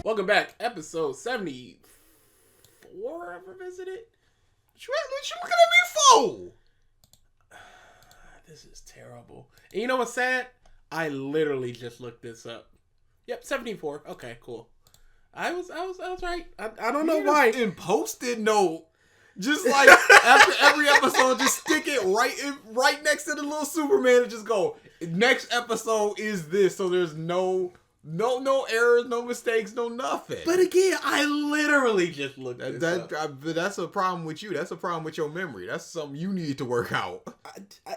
Welcome back, episode 74 of Revisited. What you looking at me for? This is terrible. And you know what's sad? I literally just looked this up. Yep, 74. Okay, cool. I was right. I don't know why. In Post-it note. Just like after every episode, just stick it right next to the little Superman and just go, next episode is this. So there's no errors, no mistakes, no nothing. But again, I literally just looked at that. That's a problem with you. That's a problem with your memory. That's something you need to work out.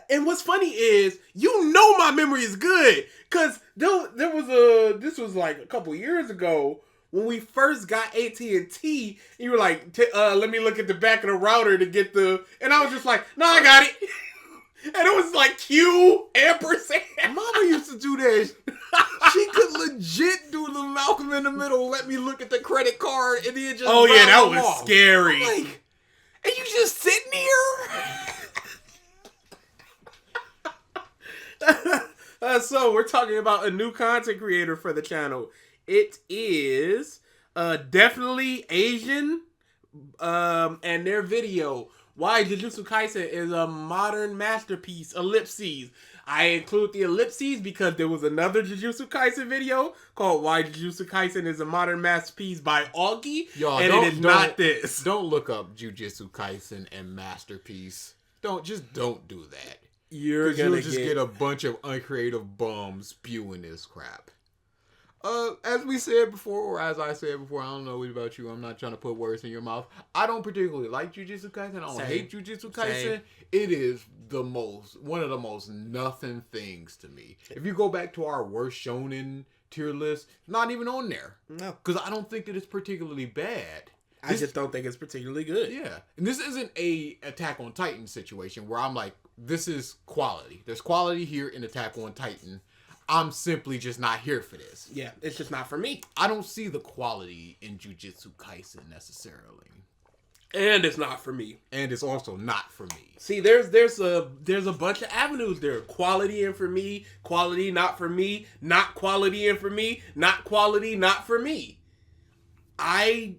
And what's funny is, my memory is good. Because this was like a couple years ago when we first got AT&T. You were like, let me look at the back of the router to get and I was just like, no, I got it. And it was like Q ampersand. Mama used to do that. She could legit do the Malcolm in the Middle. Let me look at the credit card, and then just that was off. Scary. I'm like, and you just sitting here. So we're talking about a new content creator for the channel. It is Definitely Azyn, and their video, why Jujutsu Kaisen is a modern masterpiece, ellipses. I include the ellipses because there was another Jujutsu Kaisen video called Why Jujutsu Kaisen is a Modern Masterpiece by Augie, and it is not this. Don't look up Jujutsu Kaisen and masterpiece. Don't do that. You'll just get a bunch of uncreative bums spewing this crap. As we said before, or as I said before, I don't know about you. I'm not trying to put words in your mouth. I don't particularly like Jujutsu Kaisen. I don't hate Jujutsu Kaisen. Same. It is one of the most nothing things to me. If you go back to our worst shonen tier list, not even on there. No. Because I don't think that it's particularly bad. I just don't think it's particularly good. Yeah. And this isn't a Attack on Titan situation where I'm like, this is quality. There's quality here in Attack on Titan. I'm simply just not here for this. Yeah, it's just not for me. I don't see the quality in Jujutsu Kaisen necessarily. And it's not for me. And it's also not for me. See, there's a bunch of avenues there. Quality and for me, quality not for me, not quality and for me, not quality not for me. I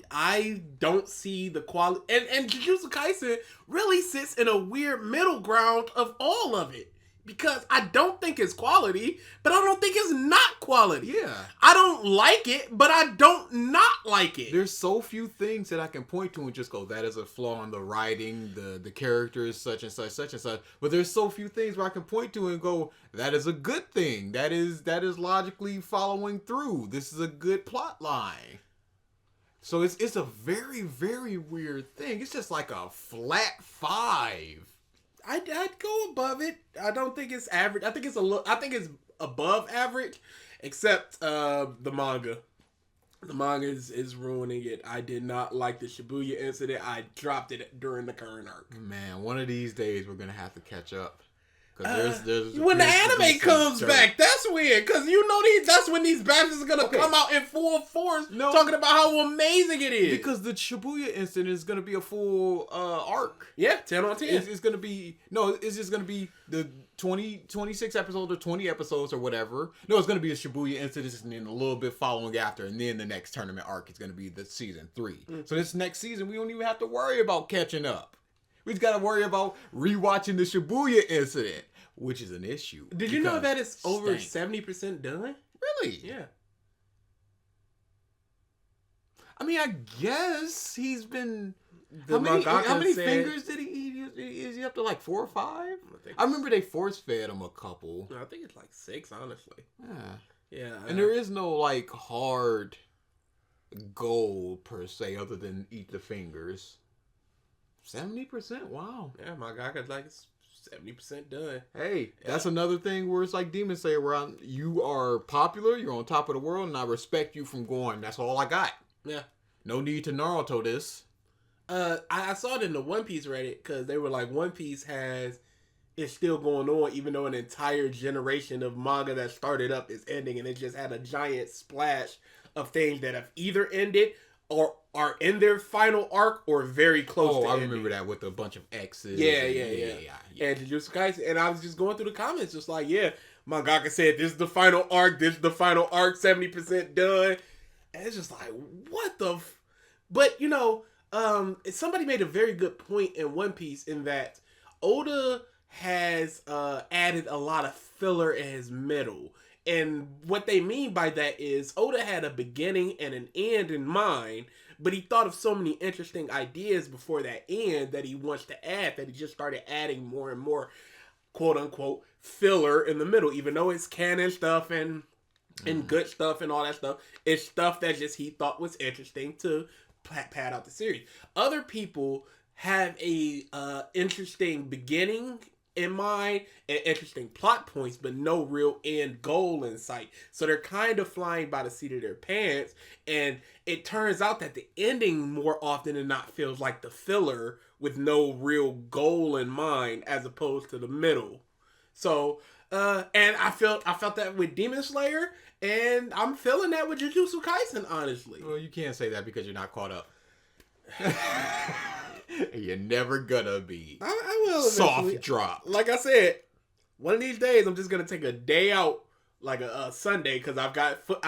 don't see the quality, and Jujutsu Kaisen really sits in a weird middle ground of all of it. Because I don't think it's quality, but I don't think it's not quality. Yeah. I don't like it, but I don't not like it. There's so few things that I can point to and just go, that is a flaw in the writing, the characters, such and such, such and such. But there's so few things where I can point to and go, that is a good thing. That is logically following through. This is a good plot line. So it's a very, very weird thing. It's just like a flat 5. I'd go above it. I don't think it's average. I think it's above average, except the manga. The manga is ruining it. I did not like the Shibuya incident. I dropped it during the current arc. Man, one of these days we're gonna have to catch up. There's when the anime comes back, that's weird. Because that's when these bastards are going to come out in full force talking about how amazing it is. Because the Shibuya incident is going to be a full arc. Yeah, 10 on 10. It's going to be... No, it's just going to be the 26 episodes or 20 episodes or whatever. No, it's going to be a Shibuya incident and then a little bit following after. And then the next tournament arc is going to be the season 3. So this next season, we don't even have to worry about catching up. We just got to worry about rewatching the Shibuya incident, which is an issue. Did you know that it's over 70% done? Really? Yeah. I mean, I guess he's been... How many fingers did he eat? Is he up to like 4 or 5? I remember they force-fed him a couple. I think it's like 6, honestly. Yeah. And there is no like hard goal per se other than eat the fingers. 70%? Wow. Yeah, Mangaka's like 70% done. Hey, that's another thing where it's like Demon Slayer, where you are popular, you're on top of the world, and I respect you from going, that's all I got. Yeah. No need to Naruto this. I saw it in the One Piece Reddit, because they were like, One Piece is still going on, even though an entire generation of manga that started up is ending, and it just had a giant splash of things that have either ended or are in their final arc or very close to ending. Remember that with a bunch of X's. Yeah. And Jujutsu Kaisen, and I was just going through the comments, just like, mangaka said, this is the final arc, 70% done. And it's just like, what the But, somebody made a very good point in One Piece in that Oda has added a lot of filler in his middle. And what they mean by that is Oda had a beginning and an end in mind, but he thought of so many interesting ideas before that end that he wants to add that he just started adding more and more, quote unquote, filler in the middle, even though it's canon stuff and good stuff and all that stuff. It's stuff that just he thought was interesting to pad out the series. Other people have a interesting beginning in mind and interesting plot points, but no real end goal in sight. So they're kind of flying by the seat of their pants, and it turns out that the ending more often than not feels like the filler with no real goal in mind, as opposed to the middle. So, and I felt that with Demon Slayer, and I'm feeling that with Jujutsu Kaisen, honestly. Well, you can't say that because you're not caught up. You're never gonna be. I will eventually. Soft drop. Like I said, one of these days I'm just gonna take a day out, like a Sunday, because I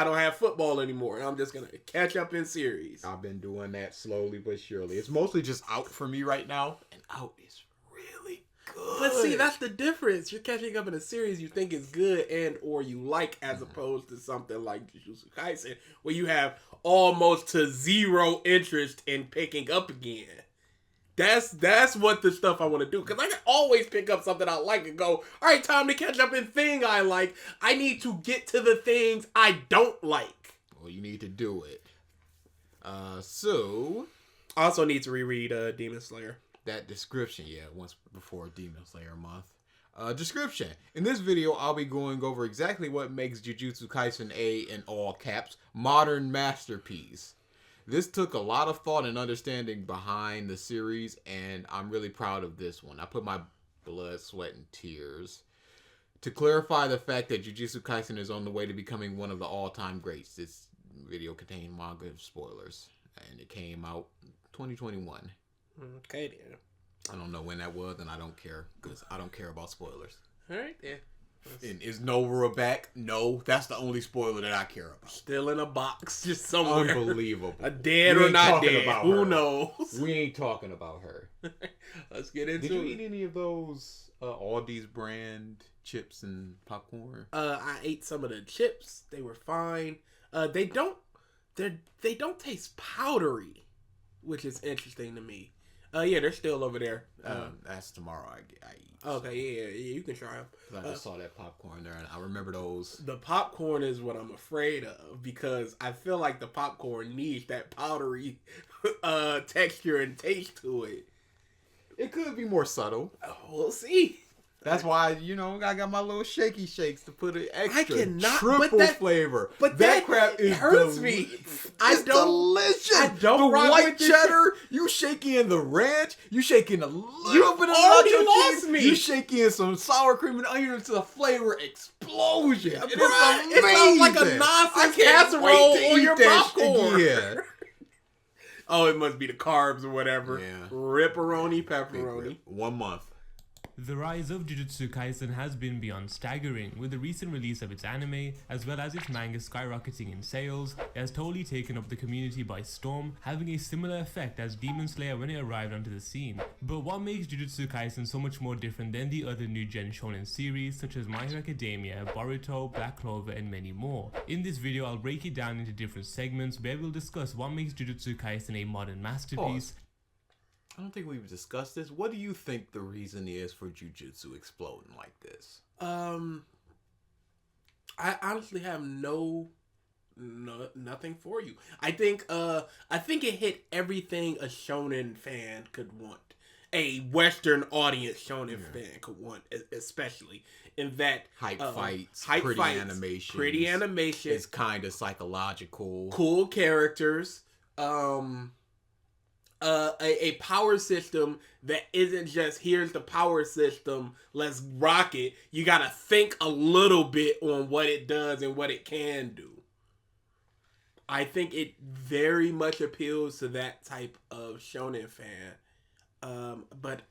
don't have football anymore, and I'm just gonna catch up in series. I've been doing that slowly but surely. It's mostly just out for me right now, and out is really good. But see, that's the difference. You're catching up in a series you think is good and or you like, as opposed to something like Jujutsu Kaisen, where you have almost to zero interest in picking up again. That's what the stuff I want to do. Because I can always pick up something I like and go, all right, time to catch up in thing I like. I need to get to the things I don't like. Well, you need to do it. So... I also need to reread Demon Slayer. That description, once before Demon Slayer month. Description. In this video, I'll be going over exactly what makes Jujutsu Kaisen a, in all caps, modern masterpiece. This took a lot of thought and understanding behind the series, and I'm really proud of this one. I put my blood, sweat, and tears to clarify the fact that Jujutsu Kaisen is on the way to becoming one of the all-time greats. This video contained manga spoilers, and it came out 2021. Okay, then. I don't know when that was, and I don't care, because I don't care about spoilers. All right, then. And is Nora back? No, that's the only spoiler that I care about. Still in a box, just somewhere. Unbelievable. A dead or not dead. Who knows? We ain't talking about her. Let's get into it. Did you eat any of those Aldi's brand chips and popcorn? I ate some of the chips. They were fine. They don't taste powdery, which is interesting to me. They're still over there. That's tomorrow. I eat. Okay, yeah, you can try them. I just saw that popcorn there, and I remember those. The popcorn is what I'm afraid of, because I feel like the popcorn needs that powdery texture and taste to it. It could be more subtle. We'll see. That's why, I got my little shaky shakes to put an extra triple flavor. But that crap is hurts me. It's delicious. I don't the white cheddar. You shake in the ranch. You shake in a little bit of nacho cheese. You shake in some sour cream and onion until the flavor explosion. It sounds like a nonsense casserole on your popcorn. Yeah. Oh, it must be the carbs or whatever. Yeah. Ripperoni, pepperoni. 1 month. The rise of Jujutsu Kaisen has been beyond staggering. With the recent release of its anime, as well as its manga skyrocketing in sales, it has totally taken up the community by storm, having a similar effect as Demon Slayer when it arrived onto the scene. But what makes Jujutsu Kaisen so much more different than the other new gen shonen series such as My Hero Academia, Boruto, Black Clover, and many more? In this video, I'll break it down into different segments where we'll discuss what makes Jujutsu Kaisen a modern masterpiece. I don't think we've discussed this. What do you think the reason is for Jujutsu exploding like this? I honestly have nothing for you. I think it hit everything a shonen fan could want. A Western audience shonen fan could want, especially in that hype fights, pretty animations. It's kind of psychological. Cool characters. A power system that isn't just here's the power system, let's rock it. You gotta think a little bit on what it does and what it can do. I think it very much appeals to that type of shonen fan. But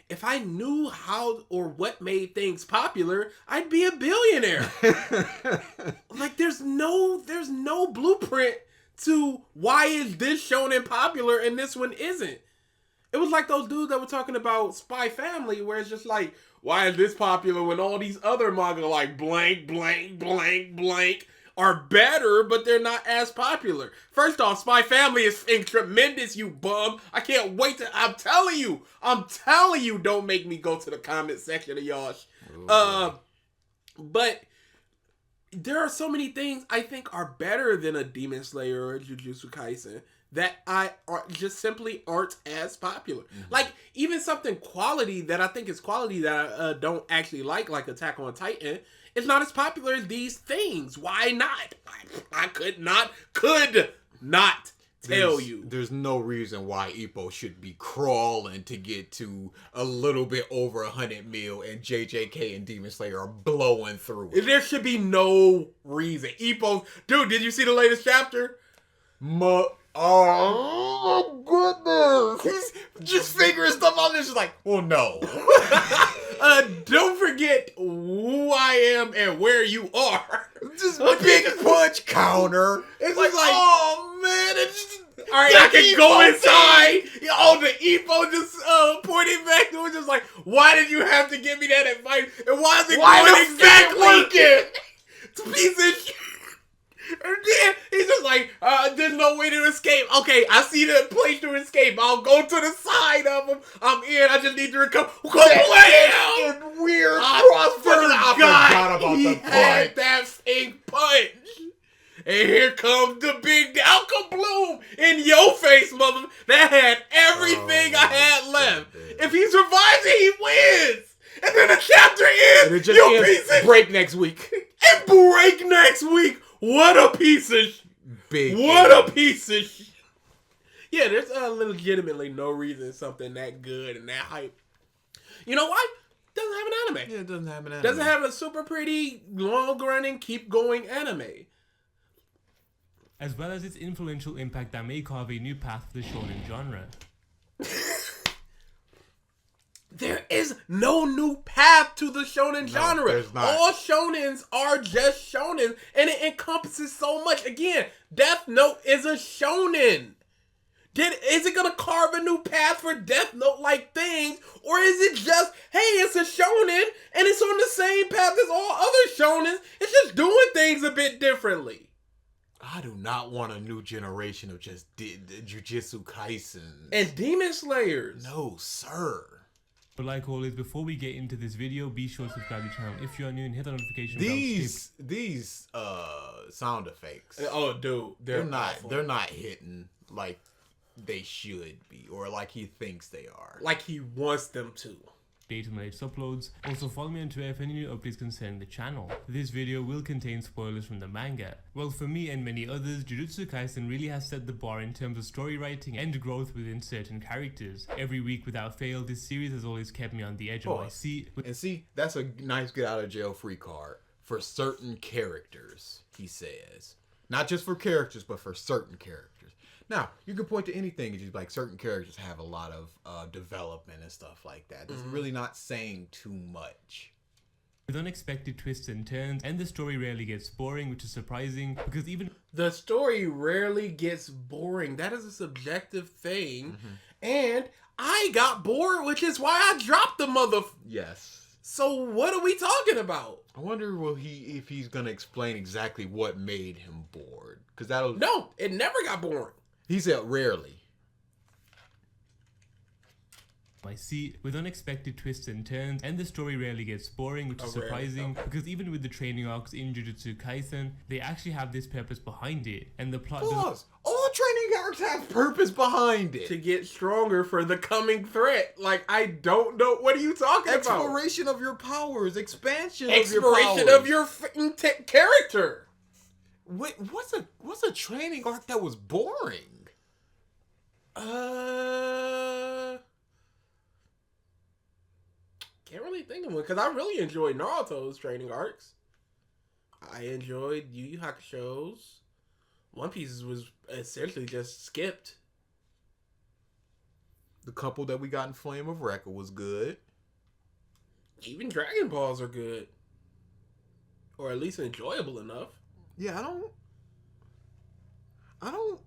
if I knew how or what made things popular, I'd be a billionaire. Like there's no blueprint to why is this shonen popular and this one isn't. It was like those dudes that were talking about Spy Family, where it's just like, why is this popular when all these other manga like blank, blank, blank, blank are better, but they're not as popular. First off, Spy Family is tremendous, you bum. I can't wait to, I'm telling you, don't make me go to the comment section of y'all. But there are so many things I think are better than a Demon Slayer or a Jujutsu Kaisen that just simply aren't as popular. Like, even something quality that I think is quality that I don't actually like Attack on Titan, it's not as popular as these things. Why not? I could not tell you. There's no reason why Ippo should be crawling to get to a little bit over 100 mil and JJK and Demon Slayer are blowing through it. There should be no reason. Ippo, dude, did you see the latest chapter? Oh goodness! He's just figuring stuff out. And it's just like, well, no. Don't forget who I am and where you are. Just big punch counter. It's like, like, oh man, it's just, all right, I can go inside. Oh, the Ippo just pointing back to it, just like, why did you have to give me that advice? And why is it going exactly? It's a piece of shit. And then he's just like, there's no way to escape. Okay, I see the place to escape. I'll go to the side of him. I'm in. I just need to recover. Go play him! and weird I forgot about he the had punch. that fake punch. And here comes the big Alka Bloom in your face, mother. That had everything I had left. If he survives it, he wins. And then the chapter ends. And it just ends break next week. And break next week. What a piece of a piece of shit. Yeah, there's legitimately no reason something that good and that hype. You know why? Doesn't have an anime. Yeah, it doesn't have an anime. Doesn't have a super pretty, long-running, keep-going anime. As well as its influential impact that may carve a new path for the shonen genre. There is no new path to the shonen genre. There's not. All shonens are just shonen, and it encompasses so much. Again, Death Note is a shonen. Is it gonna carve a new path for Death Note-like things, or is it just, hey, it's a shonen and it's on the same path as all other shonens? It's just doing things a bit differently. I do not want a new generation of just Jujutsu Kaisen and Demon Slayers. No, sir. But like always, before we get into this video, be sure to subscribe to the channel if you are new and hit the notification bell. These sound effects. Oh, dude, they're not hitting like they should be, or like he thinks they are. Like he wants them to. Date on the latest uploads. Also follow me on Twitter if any new updates concerning the channel. This video will contain spoilers from the manga. Well, for me and many others, Jujutsu Kaisen really has set the bar in terms of story writing and growth within certain characters. Every week without fail, this series has always kept me on the edge of my seat. And see, that's a nice get out of jail free card for certain characters, he says. Not just for characters, but for certain characters. Now, you can point to anything and just like certain characters have a lot of development and stuff like that. It's really not saying too much. With unexpected twists and turns, and the story rarely gets boring, which is surprising because even the story rarely gets boring. That is a subjective thing. And I got bored, which is why I dropped the Yes. So what are we talking about? I wonder if he's gonna explain exactly what made him bored. Because No, it never got boring. He said rarely. my seat with unexpected twists and turns, and the story rarely gets boring, which is surprising because even with the training arcs in Jujutsu Kaisen, they actually have this purpose behind it, and the plot all training arcs have purpose behind it. To get stronger for the coming threat. Like, I don't know. What are you talking about? Exploration of your powers. Expansion Exploration of your character. Wait, what's a training arc that was boring? Can't really think of one because I really enjoyed Naruto's training arcs. I enjoyed Yu Yu Hakusho's. One Piece was essentially just skipped. The couple that we got in Flame of Recca was good. Even Dragon Balls are good. Or at least enjoyable enough. Yeah, I don't know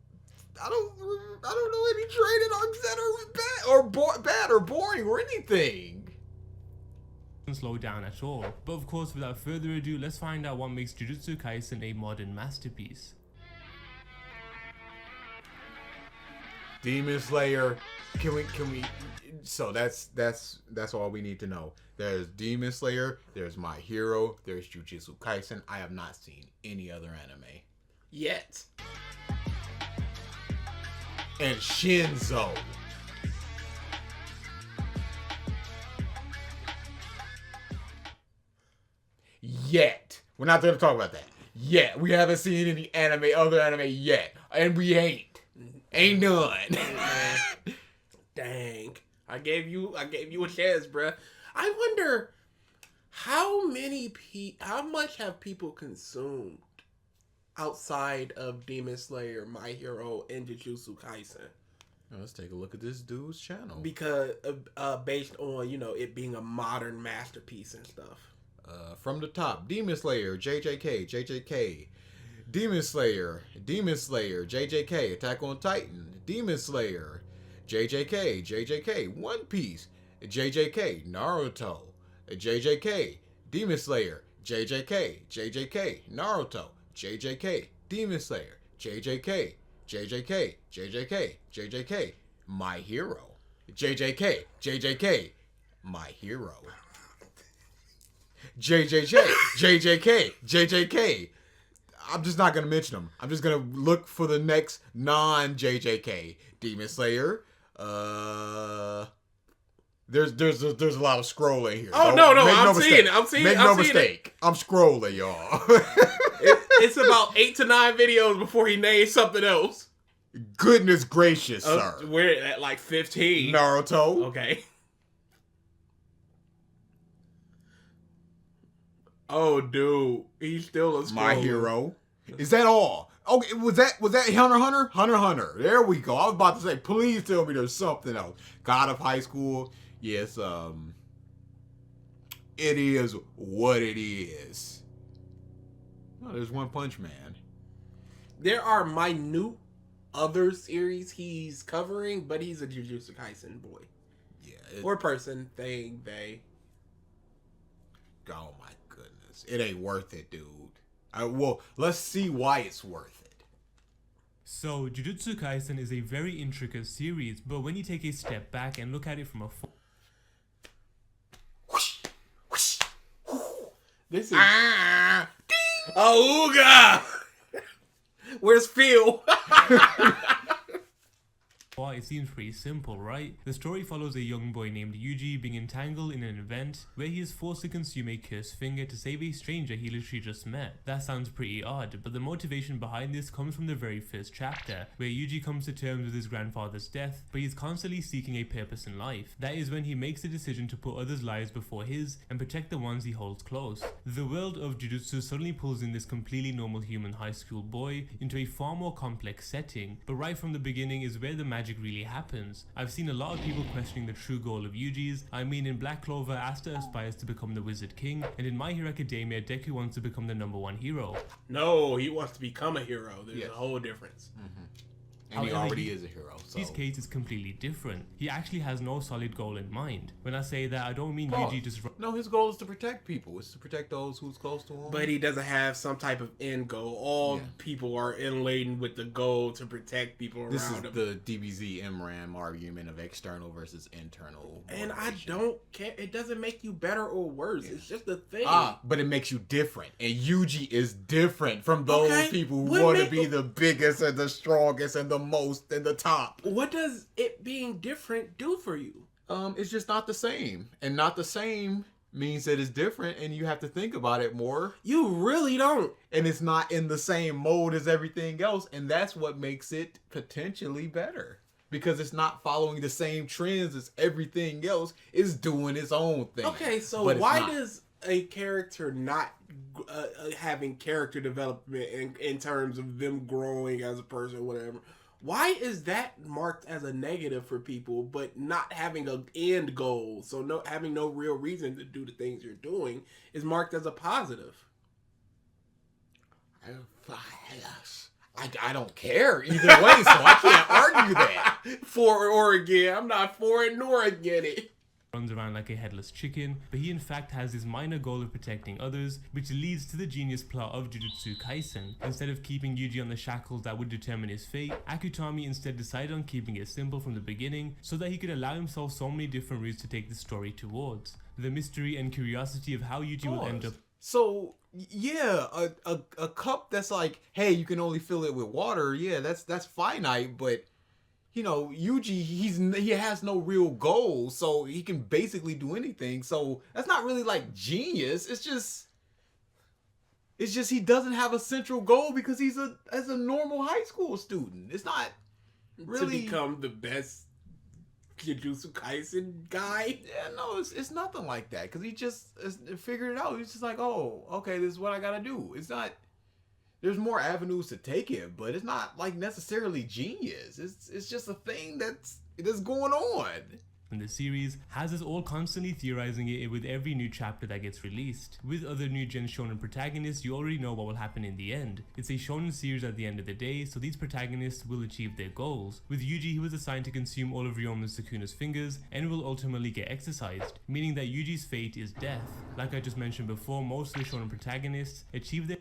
any training arcs that are bad or boring or anything. Slow down at all. But of course, without further ado, let's find out what makes Jujutsu Kaisen a modern masterpiece. Demon Slayer, can we? So that's all we need to know. There's Demon Slayer, there's My Hero, there's Jujutsu Kaisen. I have not seen any other anime Yet. and Shinzo. Yet. We're not going to talk about that. Yet. We haven't seen any other anime yet. And we ain't. Ain't none. Dang. I gave you a chance, bruh. I wonder how much have people consumed outside of Demon Slayer, My Hero, and Jujutsu Kaisen? Let's take a look at this dude's channel. Because based on, it being a modern masterpiece and stuff. From the top, Demon Slayer, JJK. Demon Slayer, JJK. Attack on Titan, Demon Slayer, JJK. One Piece, JJK. Naruto, JJK. Demon Slayer, JJK. Naruto, JJK. Demon Slayer, JJK. My Hero, JJK. My Hero. JJK. I'm just not gonna mention them. I'm just gonna look for the next non-JJK. Demon Slayer. There's a lot of scrolling here. Oh, no, I'm seeing it. Make no mistake. I'm scrolling, y'all. It's about 8 to 9 videos before he names something else. Goodness gracious, sir. We're at like 15. Naruto. Okay. Oh, dude, he's still a scroller. My Hero. Is that all? Okay, was that Hunter x Hunter? Hunter x Hunter. There we go. I was about to say, please tell me there's something else. God of High School. Yes, it is what it is. Oh, there's One Punch Man. There are minute other series he's covering, but he's a Jujutsu Kaisen boy. Yeah. Or person, thing, they. Oh my goodness. It ain't worth it, dude. Well, let's see why it's worth it. So, Jujutsu Kaisen is a very intricate series, but when you take a step back and look at it from a This is Ooga! Where's Phil? it seems pretty simple, right? The story follows a young boy named Yuji being entangled in an event where he is forced to consume a cursed finger to save a stranger he literally just met. That sounds pretty odd, but the motivation behind this comes from the very first chapter, where Yuji comes to terms with his grandfather's death, but he's constantly seeking a purpose in life. That is when he makes the decision to put others' lives before his and protect the ones he holds close. The world of Jujutsu suddenly pulls in this completely normal human high school boy into a far more complex setting, but right from the beginning is where the magic really happens. I've seen a lot of people questioning the true goal of Yuji's. I mean, in Black Clover, Asta aspires to become the Wizard King, and in My Hero Academia, Deku wants to become the #1 hero. No, he wants to become a hero. There's a whole difference. Mm-hmm. And he already is a hero. So. His case is completely different. He actually has no solid goal in mind. When I say that, I don't mean Yuji just... No, his goal is to protect people. It's to protect those who's close to him. But he doesn't have some type of end goal. All people are inladen with the goal to protect people around him. This is the DBZ MRAM argument of external versus internal. And motivation. I don't care. It doesn't make you better or worse. It's just a thing. But it makes you different. And Yuji is different from those people who want to be the biggest and the strongest and the most and the top. What does it being different do for you? It's just not the same. And not the same means that it's different and you have to think about it more. You really don't. And it's not in the same mode as everything else. And that's what makes it potentially better. Because it's not following the same trends as everything else. It's doing its own thing. Okay, so why does a character not having character development in terms of them growing as a person, whatever? Why is that marked as a negative for people, but not having an end goal, so having no real reason to do the things you're doing, is marked as a positive? I don't care either way, so I can't argue that. For or again, I'm not for it nor against it. Runs around like a headless chicken, but he in fact has this minor goal of protecting others, which leads to the genius plot of Jujutsu Kaisen. Instead of keeping Yuji on the shackles that would determine his fate, Akutami instead decided on keeping it simple from the beginning so that he could allow himself so many different routes to take the story towards. The mystery and curiosity of how Yuji will end up. So yeah, a cup that's like, hey, you can only fill it with water. Yeah, that's finite, but you know, Yuji, he has no real goal, so he can basically do anything. So that's not really like genius. It's just he doesn't have a central goal because he's as a normal high school student. It's not really to become the best Jujutsu Kaisen guy. Yeah, no, it's nothing like that because he just figured it out. He's just like, oh, okay, this is what I gotta do. It's not. There's more avenues to take it, but it's not like necessarily genius. It's just a thing that's going on. In the series has us all constantly theorizing it with every new chapter that gets released. With other new gen shonen protagonists, you already know what will happen in the end. It's a shonen series at the end of the day, so these protagonists will achieve their goals. With Yuji, he was assigned to consume all of Ryomen Sukuna's fingers and will ultimately get exorcised, meaning that Yuji's fate is death. Like I just mentioned before, most of the shonen protagonists achieve their.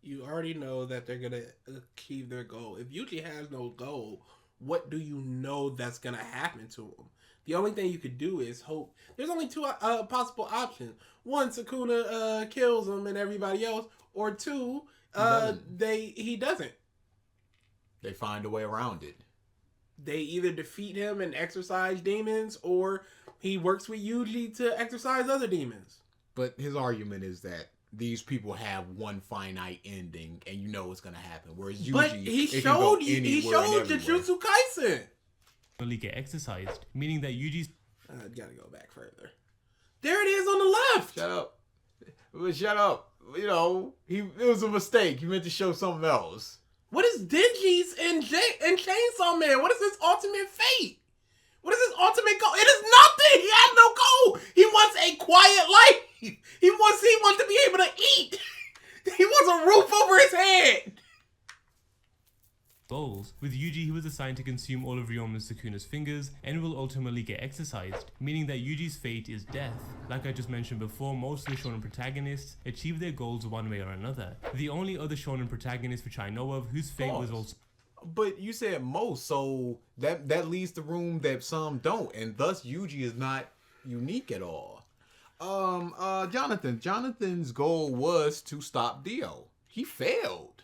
You already know that they're gonna achieve their goal. If Yuji has no goal, what do you know that's gonna happen to him? The only thing you could do is hope. There's only two possible options. One, Sukuna kills him and everybody else, or two, he doesn't. They find a way around it. They either defeat him and exorcise demons, or he works with Yuji to exorcise other demons. But his argument is that these people have one finite ending, and you know what's gonna happen. Whereas Yuji, but he showed Jujutsu Kaisen. Get exercised, meaning that Yuji's. Gotta go back further. There it is on the left. Shut up. You know, it was a mistake. You meant to show something else. What is Denji's and Chainsaw Man? What is his ultimate fate? What is his ultimate goal? It is nothing. He has no goal. He wants a quiet life. He wants to be able to eat. He wants a roof over his head. Goals. With Yuji, he was assigned to consume all of Ryomen Sukuna's fingers and will ultimately get exorcised, meaning that Yuji's fate is death. Like I just mentioned before, most of the shonen protagonists achieve their goals one way or another. The only other shonen protagonist which I know of whose fate was also. But you said most, so that leaves the room that some don't, and thus Yuji is not unique at all. Jonathan's goal was to stop Dio. He failed.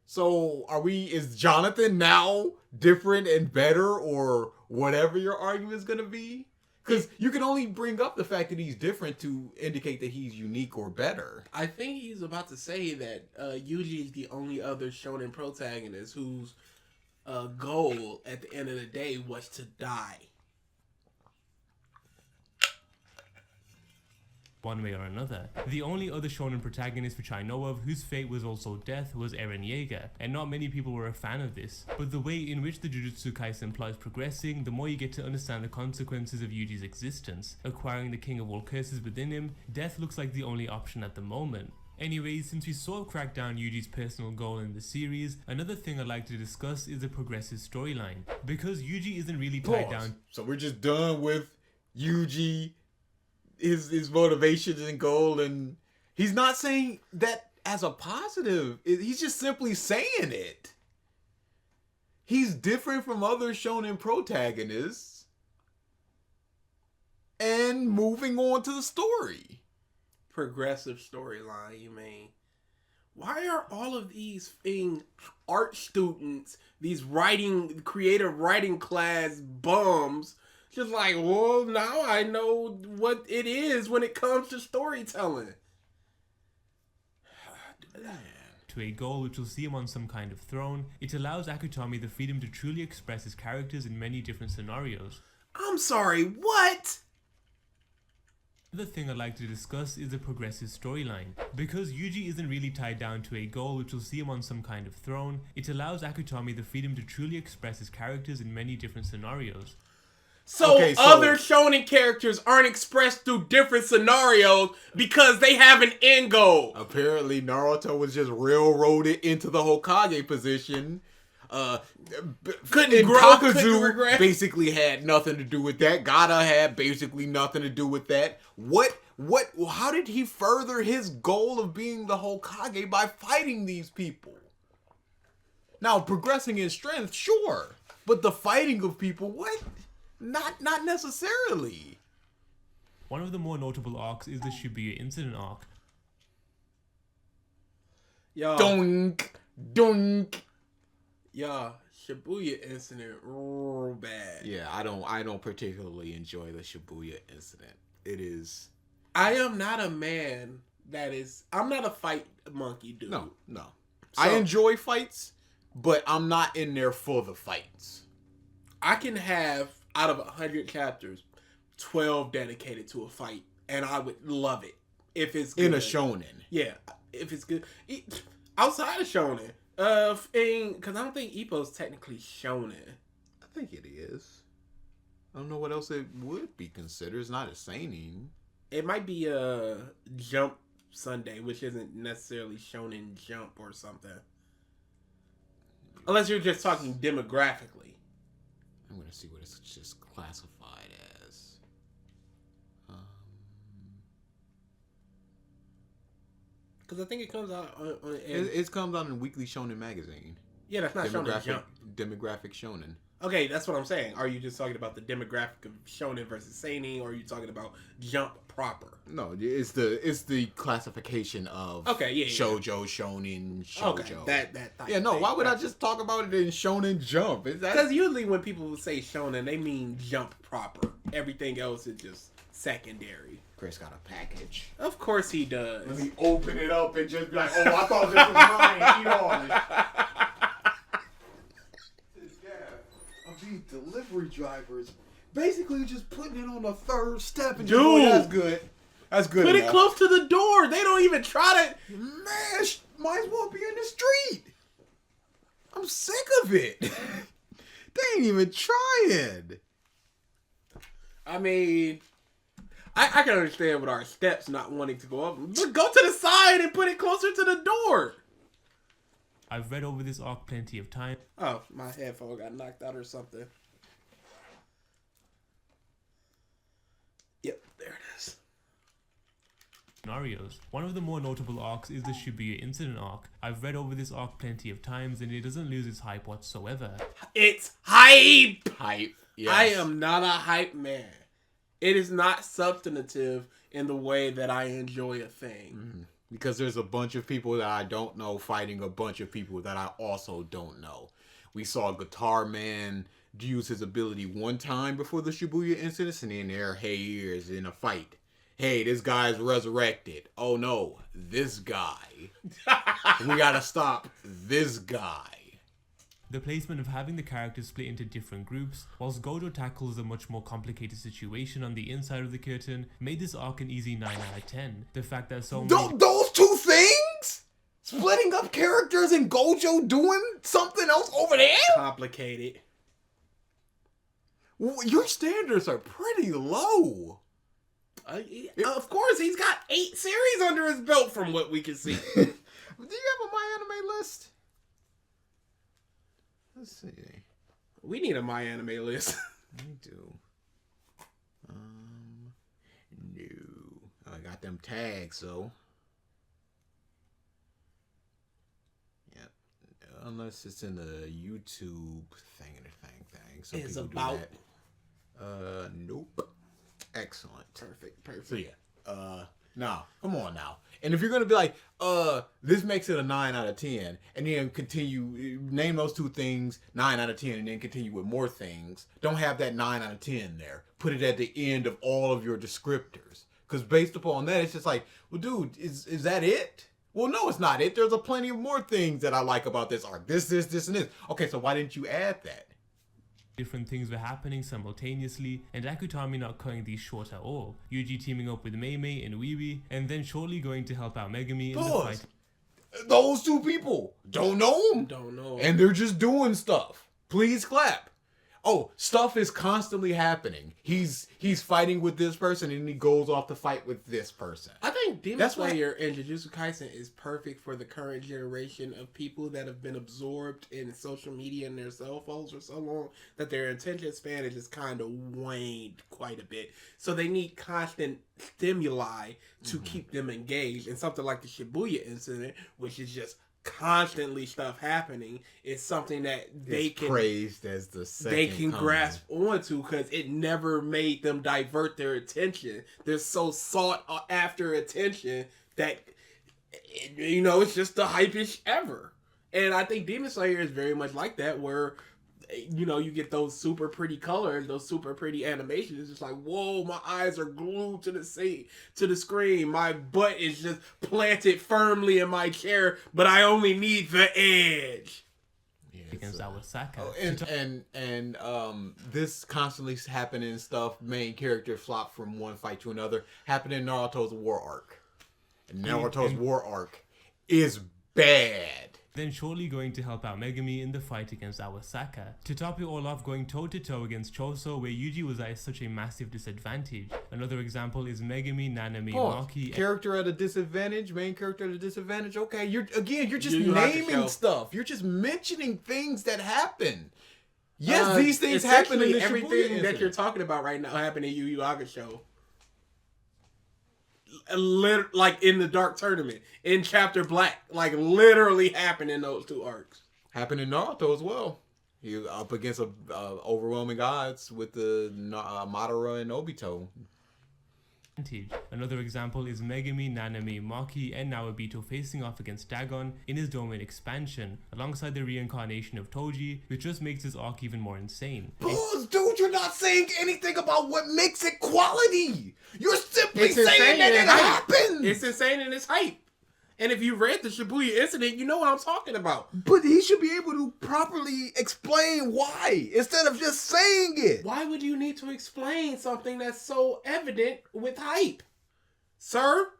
So is Jonathan now different and better, or whatever your argument is going to be? Because you can only bring up the fact that he's different to indicate that he's unique or better. I think he's about to say that Yuji is the only other shonen protagonist whose goal at the end of the day was to die. One way or another. The only other shonen protagonist which I know of whose fate was also death was Eren Yeager, and not many people were a fan of this. But the way in which the Jujutsu Kaisen plot is progressing, the more you get to understand the consequences of Yuji's existence. Acquiring the king of all curses within him, death looks like the only option at the moment. Anyways, since we sort of cracked down Yuji's personal goal in the series, another thing I'd like to discuss is the progressive storyline. Because Yuji isn't really tied down. So we're just done with Yuji, his motivations and goal, and he's not saying that as a positive. He's just simply saying it. He's different from other shonen protagonists and moving on to the story. Progressive storyline, you mean? Why are all of these art students, these creative writing class bums, just like, well, now I know what it is when it comes to storytelling. To a goal which will see him on some kind of throne, it allows Akutami the freedom to truly express his characters in many different scenarios. I'm sorry, what? The thing I'd like to discuss is the progressive storyline. Because Yuji isn't really tied down to a goal which will see him on some kind of throne, it allows Akutami the freedom to truly express his characters in many different scenarios. So other shonen characters aren't expressed through different scenarios because they have an end goal. Apparently, Naruto was just railroaded into the Hokage position. Couldn't grow, Kakuzu couldn't regress. basically had nothing to do with that. Gata had basically nothing to do with that. How did he further his goal of being the Hokage by fighting these people? Now, progressing in strength, sure. But the fighting of people, what? Not necessarily. One of the more notable arcs is the Shibuya incident arc. Dunk. Yeah, Shibuya incident real bad. Yeah, I don't particularly enjoy the Shibuya incident. It is. I am not a man I'm not a fight monkey dude. No. So, I I enjoy fights, but I'm not in there for the fights. I can have, out of 100 chapters, 12 dedicated to a fight, and I would love it if it's good. In a shonen. Yeah, if it's good. Outside of shonen. Because I don't think Ippo's technically shonen. I think it is. I don't know what else it would be considered. It's not a seinen. It might be a Jump Sunday, which isn't necessarily shonen Jump or something. Unless you're just talking demographically. I'm going to see what it's just classified as. Because I think it comes out on It comes out in Weekly Shonen Magazine. Yeah, that's not shonen Jump. Demographic shonen. Okay, that's what I'm saying. Are you just talking about the demographic of shonen versus seinen, or are you talking about Jump proper? No, it's the classification of shoujo, shonen, shoujo. Okay, that type yeah, no, thing. why would I just talk about it in Shonen Jump? Because usually when people say shonen, they mean Jump proper. Everything else is just secondary. Chris got a package. Of course he does. Let me open it up and just be like, oh, I thought this was mine. Eat all this. These delivery drivers basically just putting it on the third step and just going, that's good. That's good. Put enough. it close to the door. They don't even try to. Man, might as well be in the street. I'm sick of it. They ain't even trying. I mean, I can understand with our steps not wanting to go up. But go to the side and put it closer to the door. I've read over this arc plenty of times. Oh, my headphone got knocked out or something. Yep, there it is. Scenarios. One of the more notable arcs is the Shibuya incident arc. I've read over this arc plenty of times and it doesn't lose its hype whatsoever. It's hype! Hype, yes. I am not a hype man. It is not substantive in the way that I enjoy a thing. Mm-hmm. Because there's a bunch of people that I don't know fighting a bunch of people that I also don't know. We saw Guitar Man use his ability one time before the Shibuya incident, and then there, hey, here's in a fight. Hey, this guy's resurrected. Oh no, this guy. We gotta stop this guy. The placement of having the characters split into different groups, whilst Gojo tackles a much more complicated situation on the inside of the curtain, made this arc an easy 9 out of 10. The fact that so many... Those two things? Splitting up characters and Gojo doing something else over there? Complicated. Your standards are pretty low. Of course, he's got 8 series under his belt from what we can see. Do you have a My Anime list? Let's see. We need a My Anime list. We do. No. I got them tags, so. Yep. Unless it's in the YouTube thing. Some it's people about. do that. Nope. Excellent. Perfect. So yeah. Now, come on now. And if you're gonna be like, this makes it a 9 out of 10, and then continue, name those two things, 9 out of 10, and then continue with more things, don't have that 9 out of 10 there. Put it at the end of all of your descriptors. Because based upon that, it's just like, well, dude, is that it? Well, no, it's not it. There's a plenty of more things that I like about this arc. This, and this. Okay, so why didn't you add that? Different things were happening simultaneously, and Akutami not cutting these short at all. Yuji teaming up with Mei and Wiwi, and then shortly going to help out Megumi in the fight. Those two people don't know them. Don't know. And they're just doing stuff. Please clap. oh, stuff is constantly happening. He's fighting with this person and he goes off to fight with this person. I think Demon Slayer and Jujutsu Kaisen is perfect for the current generation of people that have been absorbed in social media and their cell phones for so long that their attention span has just kind of waned quite a bit. So they need constant stimuli to keep them engaged. And something like the Shibuya incident, which is just constantly stuff happening, is something that they can praised as the second they can grasp onto, because it never made them divert their attention. They're so sought after attention that it's just the hypest ever. And I think Demon Slayer is very much like that, where you get those super pretty colors, those super pretty animations. It's just like, whoa, my eyes are glued to the screen. My butt is just planted firmly in my chair, but I only need the edge. Against Awasaka. And this constantly happening stuff, main character flop from one fight to another, happened in Naruto's war arc. And Naruto's war arc is bad. Then shortly going to help out Megami in the fight against Awasaka. To top it all off, going toe-to-toe against Choso, where Yuji was at such a massive disadvantage. Another example is Megami, Nanami, Maki... Character at a disadvantage, main character at a disadvantage. Okay, you're just naming stuff. You're just mentioning things that happen. Yes, these things happen in the everything that you're talking about right now happened in Yu Yu Hakusho. Like in the Dark Tournament, in Chapter Black, like literally happened in those two arcs. Happened in Naruto as well. He was up against overwhelming odds with the Madara and Obito. Another example is Megami, Nanami, Maki, and now Obito facing off against Dagon in his domain expansion, alongside the reincarnation of Toji, which just makes this arc even more insane. Dude, you're not saying anything about what makes it quality. You're simply saying that it happened. It's insane in its hype. And if you read the Shibuya incident, you know what I'm talking about. But he should be able to properly explain why, instead of just saying it. Why would you need to explain something that's so evident with hype? Sir?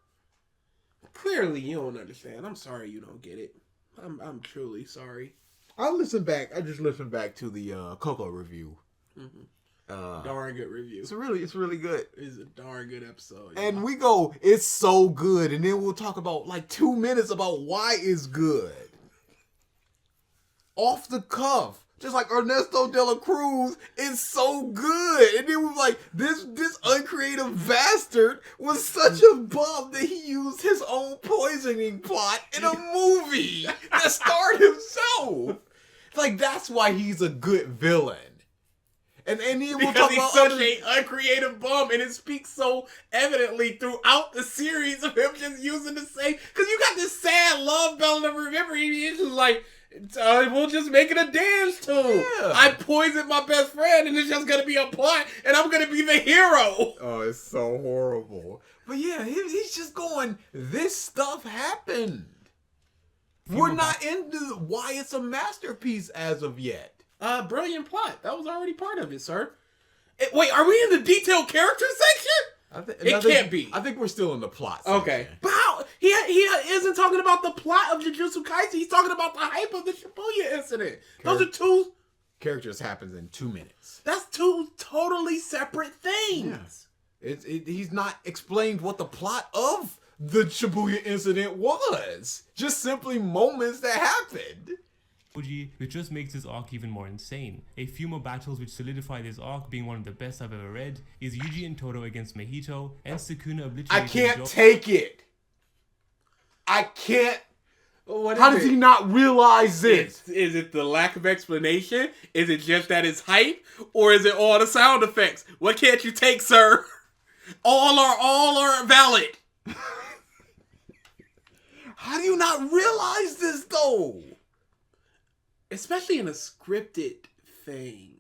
Clearly you don't understand. I'm sorry you don't get it. I'm truly sorry. I just listened back to the Coco review. Mm-hmm. Darn good review. It's really good. It's a darn good episode. And we go, it's so good, and then we'll talk about like 2 minutes about why it's good. Off the cuff. Just like Ernesto de la Cruz is so good. And then we're like, this uncreative bastard was such a bum that he used his own poisoning plot in a movie that starred himself. Like, that's why he's a good villain. And then we'll talk about such an uncreative bum, and it speaks so evidently throughout the series of him just using the same. Because you got this sad love bell of remembering. It's just like, we'll just make it a dance tune. Yeah. I poisoned my best friend, and it's just gonna be a plot, and I'm gonna be the hero. Oh, it's so horrible. But yeah, he's just going, this stuff happened. We're not into why it's a masterpiece as of yet. Brilliant plot. That was already part of it, sir. Wait, are we in the detailed character section? It can't be. I think we're still in the plot section. Okay. But how? He isn't talking about the plot of Jujutsu Kaisen. He's talking about the hype of the Shibuya incident. Those are two... Characters happens in 2 minutes. That's two totally separate things. Yeah. He's not explained what the plot of the Shibuya incident was. Just simply moments that happened. Which just makes this arc even more insane. A few more battles which solidify this arc being one of the best I've ever read is Yuji and Toro against Mahito and Sukuna obliterating I can't take it. I can't. How does he not realize this? Is it the lack of explanation? Is it just that it's hype? Or is it all the sound effects? What can't you take, sir? All are valid. How do you not realize this though? Especially in a scripted thing.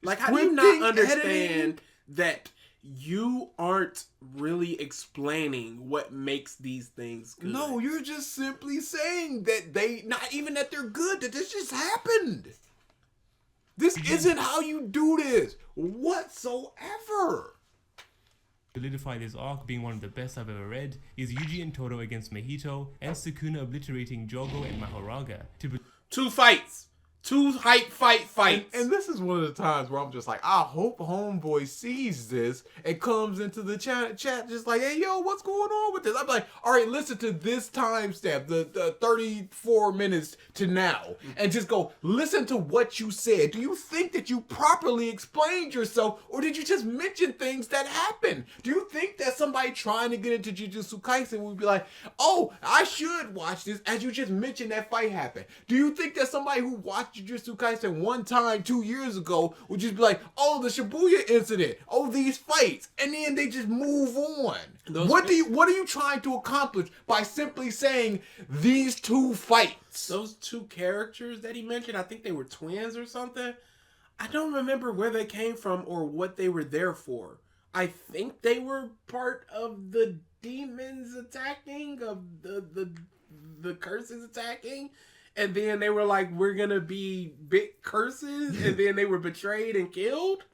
Like, how do you not understand that you aren't really explaining what makes these things good? No, you're just simply saying that not even that they're good, that this just happened. This isn't how you do this whatsoever. Solidify this arc being one of the best I've ever read is Yuji and Toro against Mahito and Sukuna obliterating Jogo and Mahoraga. Two fights. Two hype fights. And this is one of the times where I'm just like, I hope homeboy sees this and comes into the chat just like, hey, yo, what's going on with this? I'm like, all right, listen to this timestamp, the 34 minutes to now, and just go, listen to what you said. Do you think that you properly explained yourself, or did you just mention things that happened? Do you think that somebody trying to get into Jujutsu Kaisen would be like, oh, I should watch this, as you just mentioned that fight happened? Do you think that somebody who watched Jujutsu Kaisen one time 2 years ago would just be like, oh, the Shibuya incident, oh, these fights, and then they just move on? What are you trying to accomplish by simply saying these two fights? Those two characters that he mentioned, I think they were twins or something. I don't remember where they came from or what they were there for. I think they were part of the demons attacking, of the curses attacking. And then they were like, we're going to be big curses. And then they were betrayed and killed.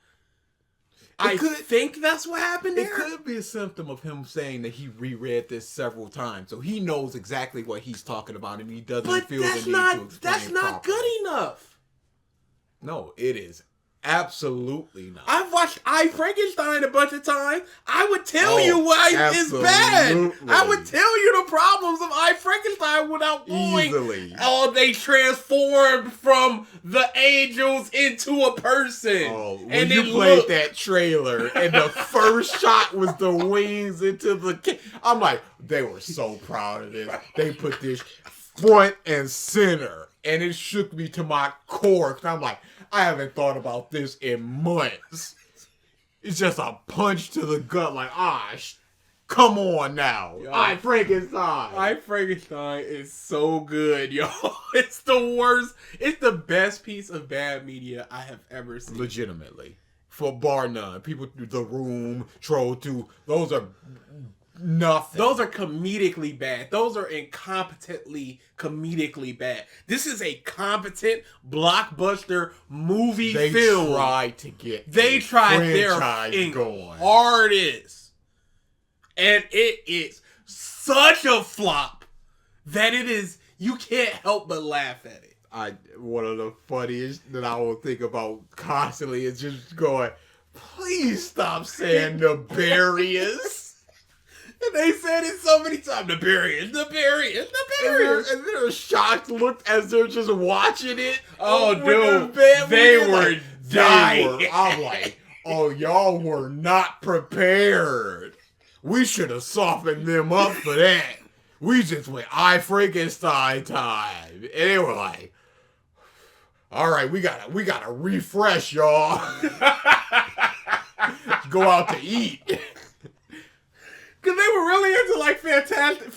I think that's what happened there. It could be a symptom of him saying that he reread this several times. So he knows exactly what he's talking about. And he doesn't feel the need to explain that's not properly. good enough. No, it is. Absolutely not. I've watched I, Frankenstein a bunch of times. I would tell you why it's bad. I would tell you the problems of I, Frankenstein without going. Easily. Oh, they transformed from the angels into a person. Oh, when you played that trailer and the first shot was the wings into the... I'm like, they were so proud of this. They put this front and center. And it shook me to my core. I'm like, I haven't thought about this in months. It's just a punch to the gut. Like, come on now. I, Frankenstein. I, Frankenstein is so good, yo. It's the worst. It's the best piece of bad media I have ever seen. Legitimately. For bar none. People, The Room, Troll 2, those are... nothing. Those are comedically bad. Those are incompetently comedically bad. This is a competent blockbuster movie film. They tried to get their going. Hardest. And it is such a flop that it is, you can't help but laugh at it. One of the funniest that I will think about constantly is just going, please stop saying nefarious. They said it so many times. The barriers. And their shocked look as they're just watching it. Oh, dude. They were dying. I'm like, oh, y'all were not prepared. We should have softened them up for that. We just went, I, Frankenstein time. And they were like, all right, we gotta refresh, y'all. Go out to eat. Because they were really into, like, Fantastic.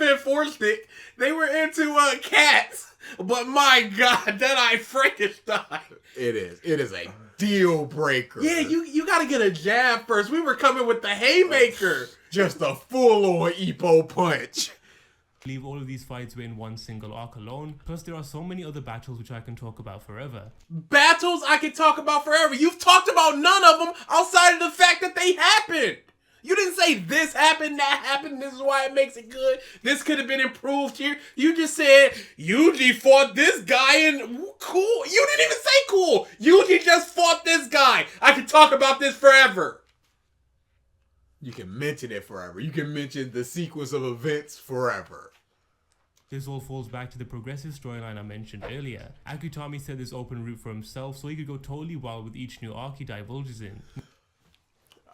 They were into Cats. But, my God, that I Frankenstein. It is a deal breaker. Yeah, you got to get a jab first. We were coming with the haymaker. Just a full-on Ippo punch. I believe all of these fights were in one single arc alone. Plus, there are so many other battles which I can talk about forever. Battles I can talk about forever. You've talked about none of them outside of the fact that they happened. You didn't say this happened, that happened, this is why it makes it good. This could have been improved here. You just said, Yuji fought this guy and cool. You didn't even say cool. Yuji just fought this guy. I could talk about this forever. You can mention it forever. You can mention the sequence of events forever. This all falls back to the progressive storyline I mentioned earlier. Akutami set this open route for himself so he could go totally wild with each new arc he divulges in.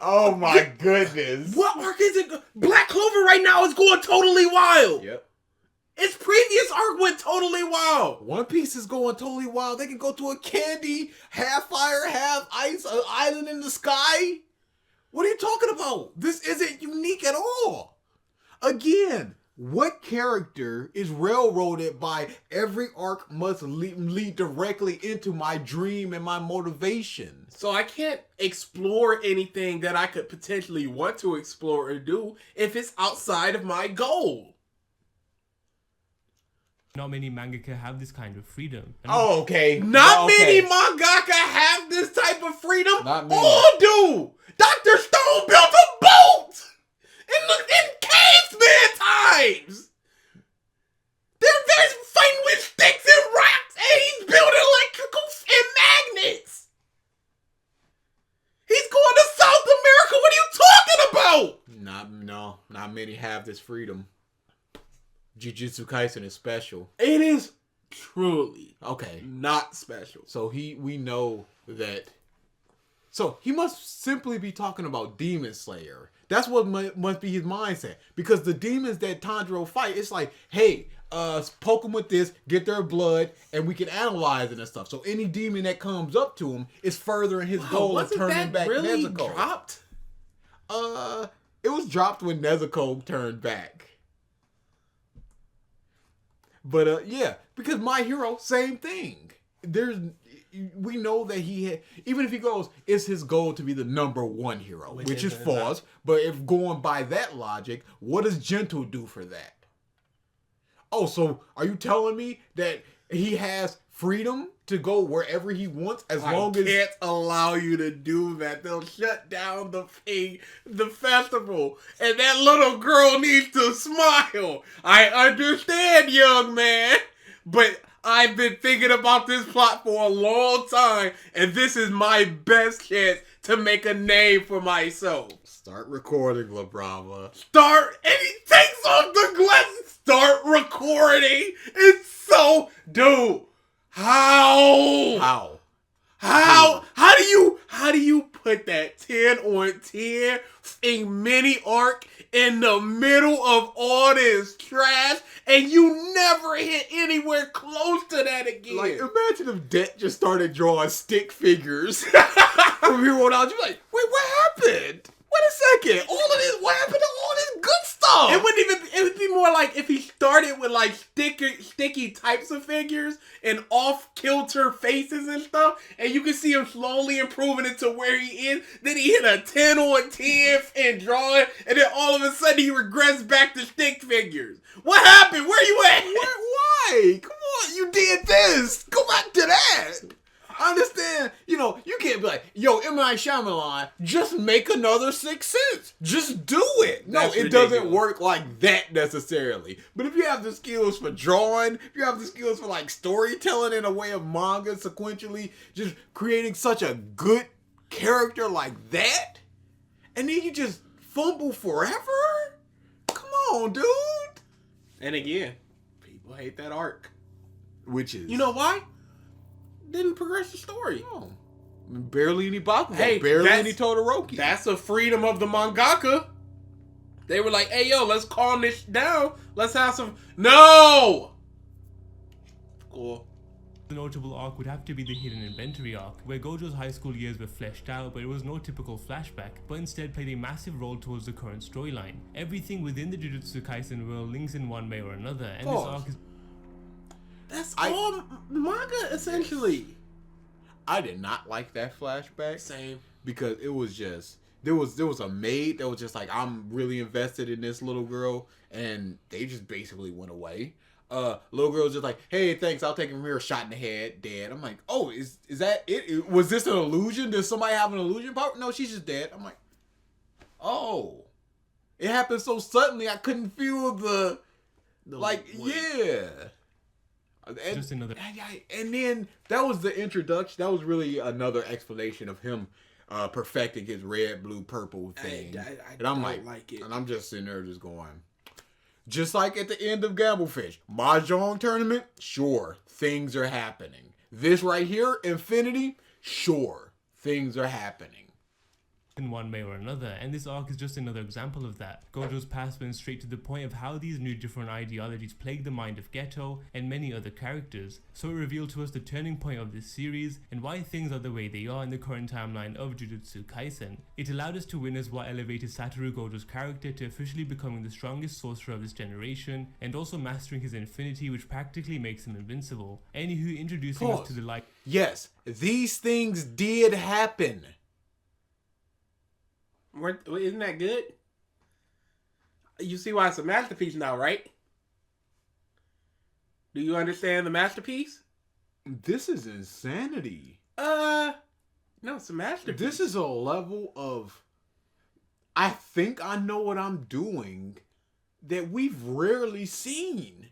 Oh my goodness. What arc is it? Black Clover right now is going totally wild. Yep. Its previous arc went totally wild. One Piece is going totally wild. They can go to a candy, half fire, half ice, an island in the sky. What are you talking about? This isn't unique at all. Again, what character is railroaded by every arc must lead directly into my dream and my motivation? So I can't explore anything that I could potentially want to explore or do if it's outside of my goal. Not many mangaka have this kind of freedom. Oh, okay. Not many mangaka have this type of freedom. Not many. All do. Dr. Stone built a boat in caveman times. They're fighting with sticks and rocks, and he's building electrical freedom. Jujutsu Kaisen is special. It is truly Okay. not special. So we know that. So he must simply be talking about Demon Slayer. That's what must be his mindset. Because the demons that Tanjiro fight, it's like, hey, poke them with this, get their blood, and we can analyze it and stuff. So any demon that comes up to him is furthering his goal of turning back really Nezuko. Dropped? It was dropped when Nezuko turned back. But yeah, because My Hero, same thing. We know that he had, even if he goes, it's his goal to be the number one hero, which is false. But if going by that logic, what does Gentle do for that? Oh, so are you telling me that he has freedom to go wherever he wants as long as... I can't allow you to do that. They'll shut down the festival. And that little girl needs to smile. I understand, young man. But I've been thinking about this plot for a long time. And this is my best chance to make a name for myself. Start recording, La Brava. And he takes off the glasses. Start recording. It's so... Dude. How do you put that 10 on 10 in mini arc in the middle of all this trash and you never hit anywhere close to that again? Like, imagine if Det just started drawing stick figures from here on out. You're like, wait, what happened? Wait a second. All of this, what happened to all this good stuff? It would be more like if he started with like sticky types of figures and off-kilter faces and stuff, and you can see him slowly improving it to where he is. Then he hit a 10 on 10 in drawing, and then all of a sudden he regrets back to stick figures. What happened? Where you at? Why? Come on, you did this. Go back to that. I understand, you can't be like, yo, M. Night Shyamalan, just make another Sixth Sense. Just do it. No, That's it ridiculous. doesn't work like that necessarily. But if you have the skills for drawing, if you have the skills for like storytelling in a way of manga sequentially, just creating such a good character like that, and then you just fumble forever? Come on, dude. And again, people hate that arc. Which is... You know why? Didn't progress the story. No. Barely any Bakugo. Hey, barely any Todoroki. That's a freedom of the mangaka. They were like, hey, yo, let's calm this down. Let's have some... No! Cool. The notable arc would have to be the Hidden Inventory arc, where Gojo's high school years were fleshed out, but it was no typical flashback, but instead played a massive role towards the current storyline. Everything within the Jujutsu Kaisen world links in one way or another, and this arc is... That's all manga, essentially. I did not like that flashback. Same. Because it was just... There was a maid that was just like, I'm really invested in this little girl, and they just basically went away. Little girl was just like, hey, thanks, I'll take him from here, shot in the head, dead. I'm like, oh, is that it? Was this an illusion? Did somebody have an illusion power? No, she's just dead. I'm like, oh. It happened so suddenly, I couldn't feel the like, yeah. just another... And then that was the introduction. That was really another explanation of him perfecting his red, blue, purple thing. I don't like it. And I'm just sitting there just going, just like at the end of Gamblefish, Mahjong tournament, sure, things are happening. This right here, Infinity, sure, things are happening. In one way or another, and this arc is just another example of that. Gojo's past went straight to the point of how these new different ideologies plague the mind of Geto and many other characters, so it revealed to us the turning point of this series and why things are the way they are in the current timeline of Jujutsu Kaisen. It allowed us to witness what elevated Satoru Gojo's character to officially becoming the strongest sorcerer of this generation, and also mastering his infinity, which practically makes him invincible. Anywho, introducing us to the light... Yes, these things did happen. Isn't that good? You see why it's a masterpiece now, right? Do you understand the masterpiece? This is insanity. No, it's a masterpiece. This is a level of, I think I know what I'm doing, that we've rarely seen.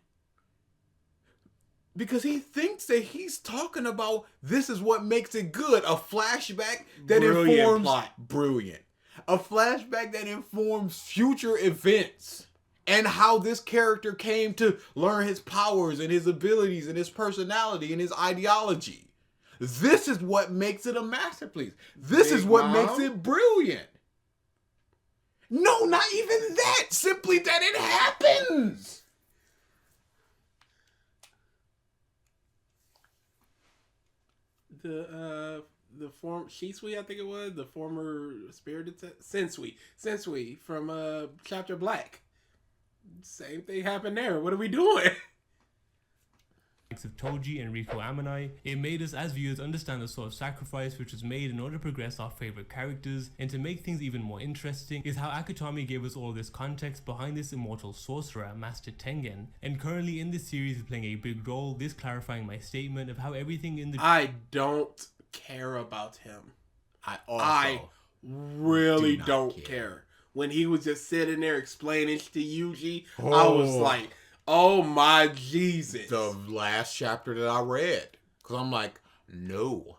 Because he thinks that he's talking about this is what makes it good. A flashback that informs... Plot. Brilliant. A flashback that informs future events. and how this character came to learn his powers and his abilities and his personality and his ideology. This is what makes it a masterpiece. This is what makes it brilliant. No, not even that. Simply that it happens. The former Shisui, I think it was, the former spirited Sensui from Chapter Black. Same thing happened there. What are we doing? Of Toji and Riko Amanai, it made us as viewers understand the sort of sacrifice which was made in order to progress our favorite characters, and to make things even more interesting is how Akutami gave us all this context behind this immortal sorcerer, Master Tengen, and currently in this series is playing a big role, this clarifying my statement of how everything in the... I don't care about him. I really don't care. When he was just sitting there explaining to Yuji, I was like, oh my Jesus. The last chapter that I read. Because I'm like, no.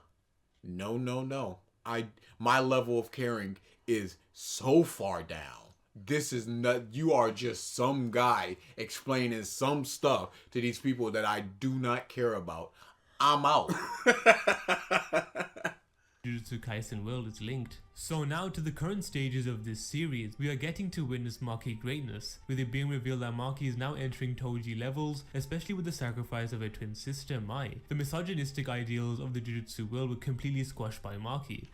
My level of caring is so far down. This is not, you are just some guy explaining some stuff to these people that I do not care about. I'm out. Jujutsu Kaisen world is linked. So now to the current stages of this series, we are getting to witness Maki greatness, with it being revealed that Maki is now entering Toji levels, especially with the sacrifice of her twin sister Mai. The misogynistic ideals of the Jujutsu world were completely squashed by Maki.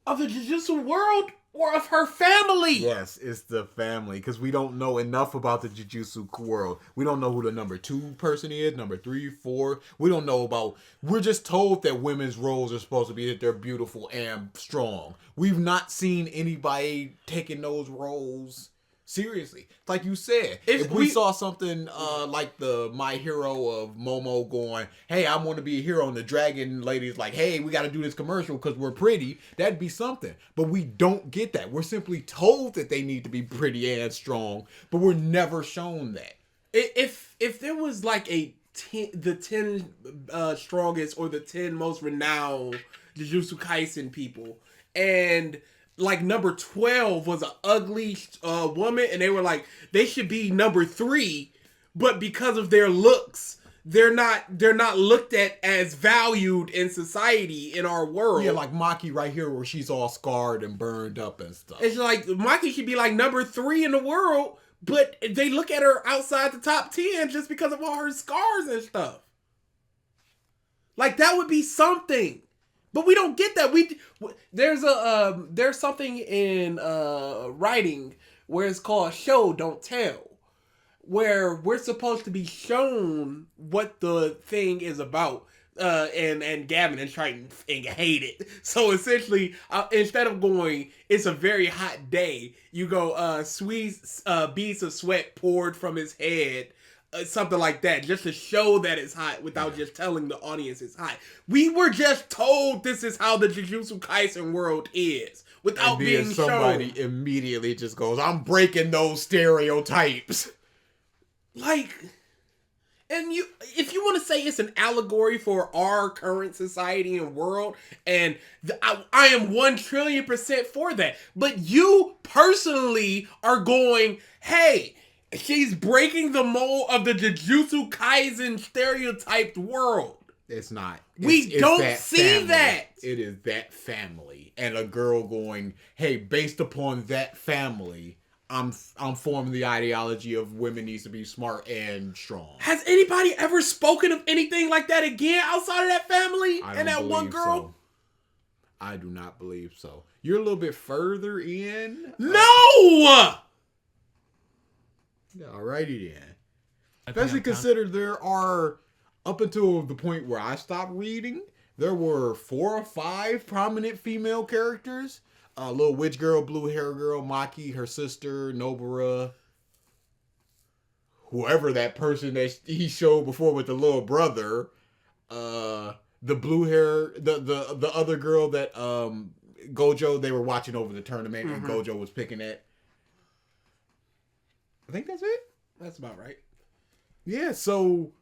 Of the Jujutsu world or of her family? Yes, it's the family, because we don't know enough about the Jujutsu world. We don't know who the number 2 person is, number 3, 4. We don't know about... We're just told that women's roles are supposed to be that they're beautiful and strong. We've not seen anybody taking those roles seriously. Like you said, if we saw something like the My Hero of Momo going, hey, I want to be a hero, and the dragon lady's like, hey, we got to do this commercial because we're pretty, that'd be something. But we don't get that. We're simply told that they need to be pretty and strong, but we're never shown that. If there was like the 10 strongest or the 10 most renowned Jujutsu Kaisen people, and like number 12 was an ugly woman, and they were like, they should be number 3, but because of their looks, they're not looked at as valued in society in our world. Yeah, like Maki right here, where she's all scarred and burned up and stuff. It's like Maki should be like number 3 in the world, but they look at her outside the top 10 just because of all her scars and stuff. Like, that would be something. But we don't get that. There's something in writing where it's called show, don't tell, where we're supposed to be shown what the thing is about. And Gavin and Triton hate it. So essentially, instead of going, it's a very hot day, you go, sweet beads of sweat poured from his head. Something like that, just to show that it's hot without just telling the audience it's hot. We were just told this is how the Jujutsu Kaisen world is without being shown. Somebody immediately just goes, I'm breaking those stereotypes. Like, and if you want to say it's an allegory for our current society and world, and I am 1,000,000,000% for that. But you personally are going, hey, she's breaking the mold of the Jujutsu Kaisen stereotyped world. It's not. We don't see that. It is that family. And a girl going, hey, based upon that family, I'm forming the ideology of women needs to be smart and strong. Has anybody ever spoken of anything like that again outside of that family and that one girl? So. I do not believe so. You're a little bit further in. No! Alrighty then. Especially considered there are, up until the point where I stopped reading, there were 4 or 5 prominent female characters. Little witch girl, blue hair girl, Maki, her sister, Nobara, whoever that person that he showed before with the little brother, the blue hair, the other girl that Gojo, they were watching over the tournament, and Gojo was picking at. I think that's it. That's about right. Yeah, so,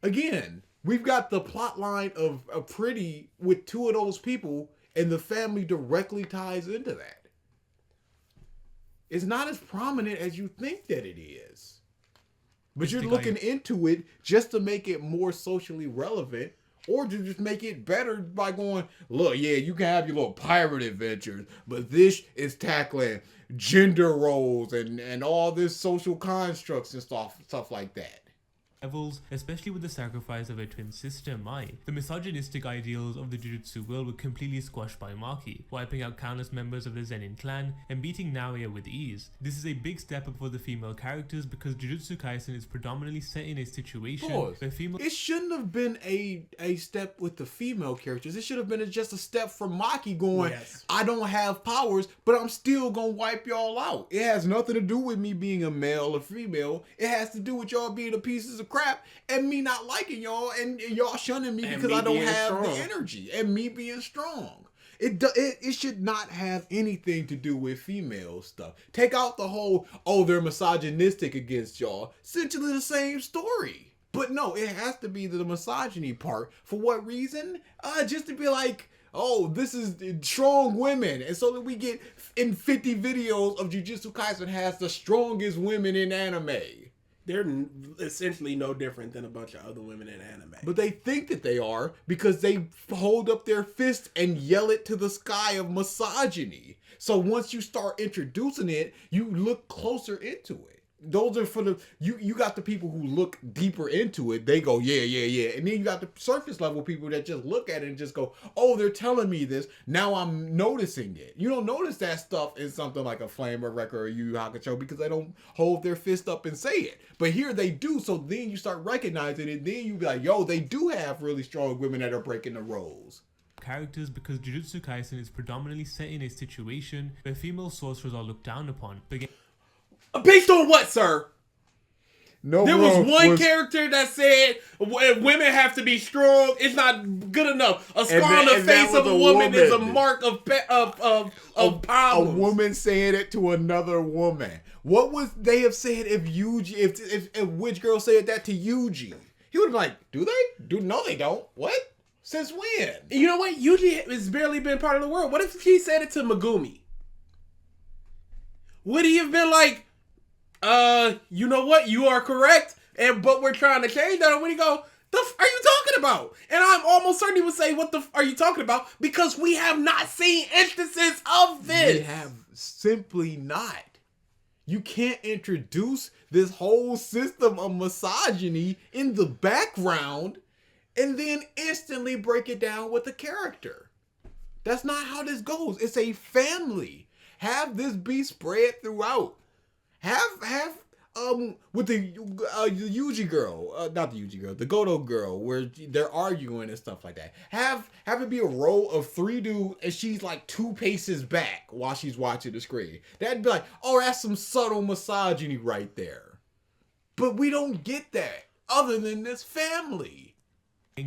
again, we've got the plot line of a pretty with 2 of those people, and the family directly ties into that. is not as prominent as you think that it is. But you're think looking into it just to make it more socially relevant, or to just make it better by going, look, yeah, you can have your little pirate adventures, but this is tackling gender roles and all this social constructs and stuff like that. Levels, especially with the sacrifice of a twin sister, Mai. The misogynistic ideals of the Jujutsu world were completely squashed by Maki, wiping out countless members of the Zenin clan and beating Naoya with ease. This is a big step up for the female characters because Jujutsu Kaisen is predominantly set in a situation where female... It shouldn't have been a step with the female characters. It should have been just a step from Maki going, yes, I don't have powers, but I'm still gonna wipe y'all out. It has nothing to do with me being a male or female. It has to do with y'all being the pieces of crap and me not liking y'all and y'all shunning me because I don't have the energy and me being strong. It should not have anything to do with female stuff. Take out the whole, oh, they're misogynistic against y'all. Essentially the same story. But no, it has to be the misogyny part. For what reason? Just to be like, oh, this is strong women. And so that we get in 50 videos of Jujutsu Kaisen has the strongest women in anime. They're essentially no different than a bunch of other women in anime. But they think that they are because they hold up their fists and yell it to the sky of misogyny. So once you start introducing it, you look closer into it. Those are for the, you got the people who look deeper into it. They go, yeah. And then you got the surface level people that just look at it and just go, oh, they're telling me this. Now I'm noticing it. You don't notice that stuff in something like a Flamer Record or Yu Yu Hakusho because they don't hold their fist up and say it. But here they do. So then you start recognizing it. Then you be like, yo, they do have really strong women that are breaking the roles. Characters because Jujutsu Kaisen is predominantly set in a situation where female sorcerers are looked down upon. Based on what, sir? No, there was one character that said women have to be strong. It's not good enough. A scar on the face of a woman is a mark of power. A woman saying it to another woman. What would they have said if Yuji, if which girl said that to Yuji? He would have been like, do they? No, they don't. What? Since when? You know what? Yuji has barely been part of the world. What if he said it to Megumi? Would he have been like, you know what? You are correct, but we're trying to change that. And when he go, the f are you talking about? And I'm almost certain he would say, what the f are you talking about? Because we have not seen instances of this. We have simply not. You can't introduce this whole system of misogyny in the background and then instantly break it down with the character. That's not how this goes. It's a family. Have this be spread throughout. Have with the Yuji girl, not the Yuji girl, the Gojo girl, where they're arguing and stuff like that. Have it be a row of 3 dudes and she's like 2 paces back while she's watching the screen. That'd be like, oh, that's some subtle misogyny right there. But we don't get that other than this family.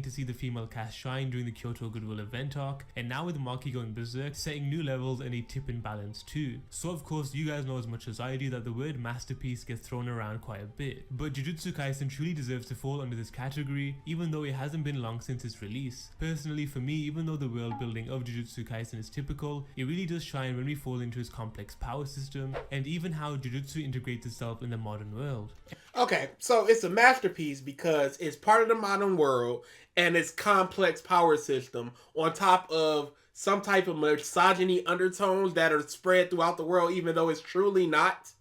To see the female cast shine during the Kyoto Goodwill event arc, and now with Maki going berserk, setting new levels and a tip in balance too. So of course you guys know as much as I do that the word masterpiece gets thrown around quite a bit, but Jujutsu Kaisen truly deserves to fall under this category even though it hasn't been long since its release. Personally for me, even though the world building of Jujutsu Kaisen is typical, it really does shine when we fall into its complex power system and even how Jujutsu integrates itself in the modern world. Okay, so it's a masterpiece because it's part of the modern world and its complex power system on top of some type of misogyny undertones that are spread throughout the world even though it's truly not.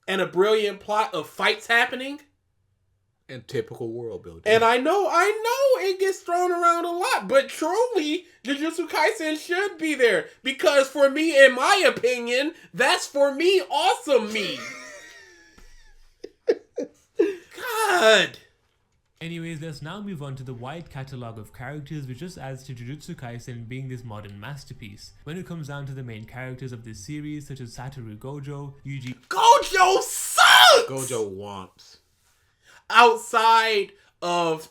And a brilliant plot of fights happening. And typical world building. And I know it gets thrown around a lot, but truly, Jujutsu Kaisen should be there. Because for me, in my opinion, that's for me awesome me. God. Anyways, let's now move on to the wide catalogue of characters which just adds to Jujutsu Kaisen being this modern masterpiece. When it comes down to the main characters of this series such as Satoru Gojo, Yuji... Gojo sucks! Gojo wants. Outside of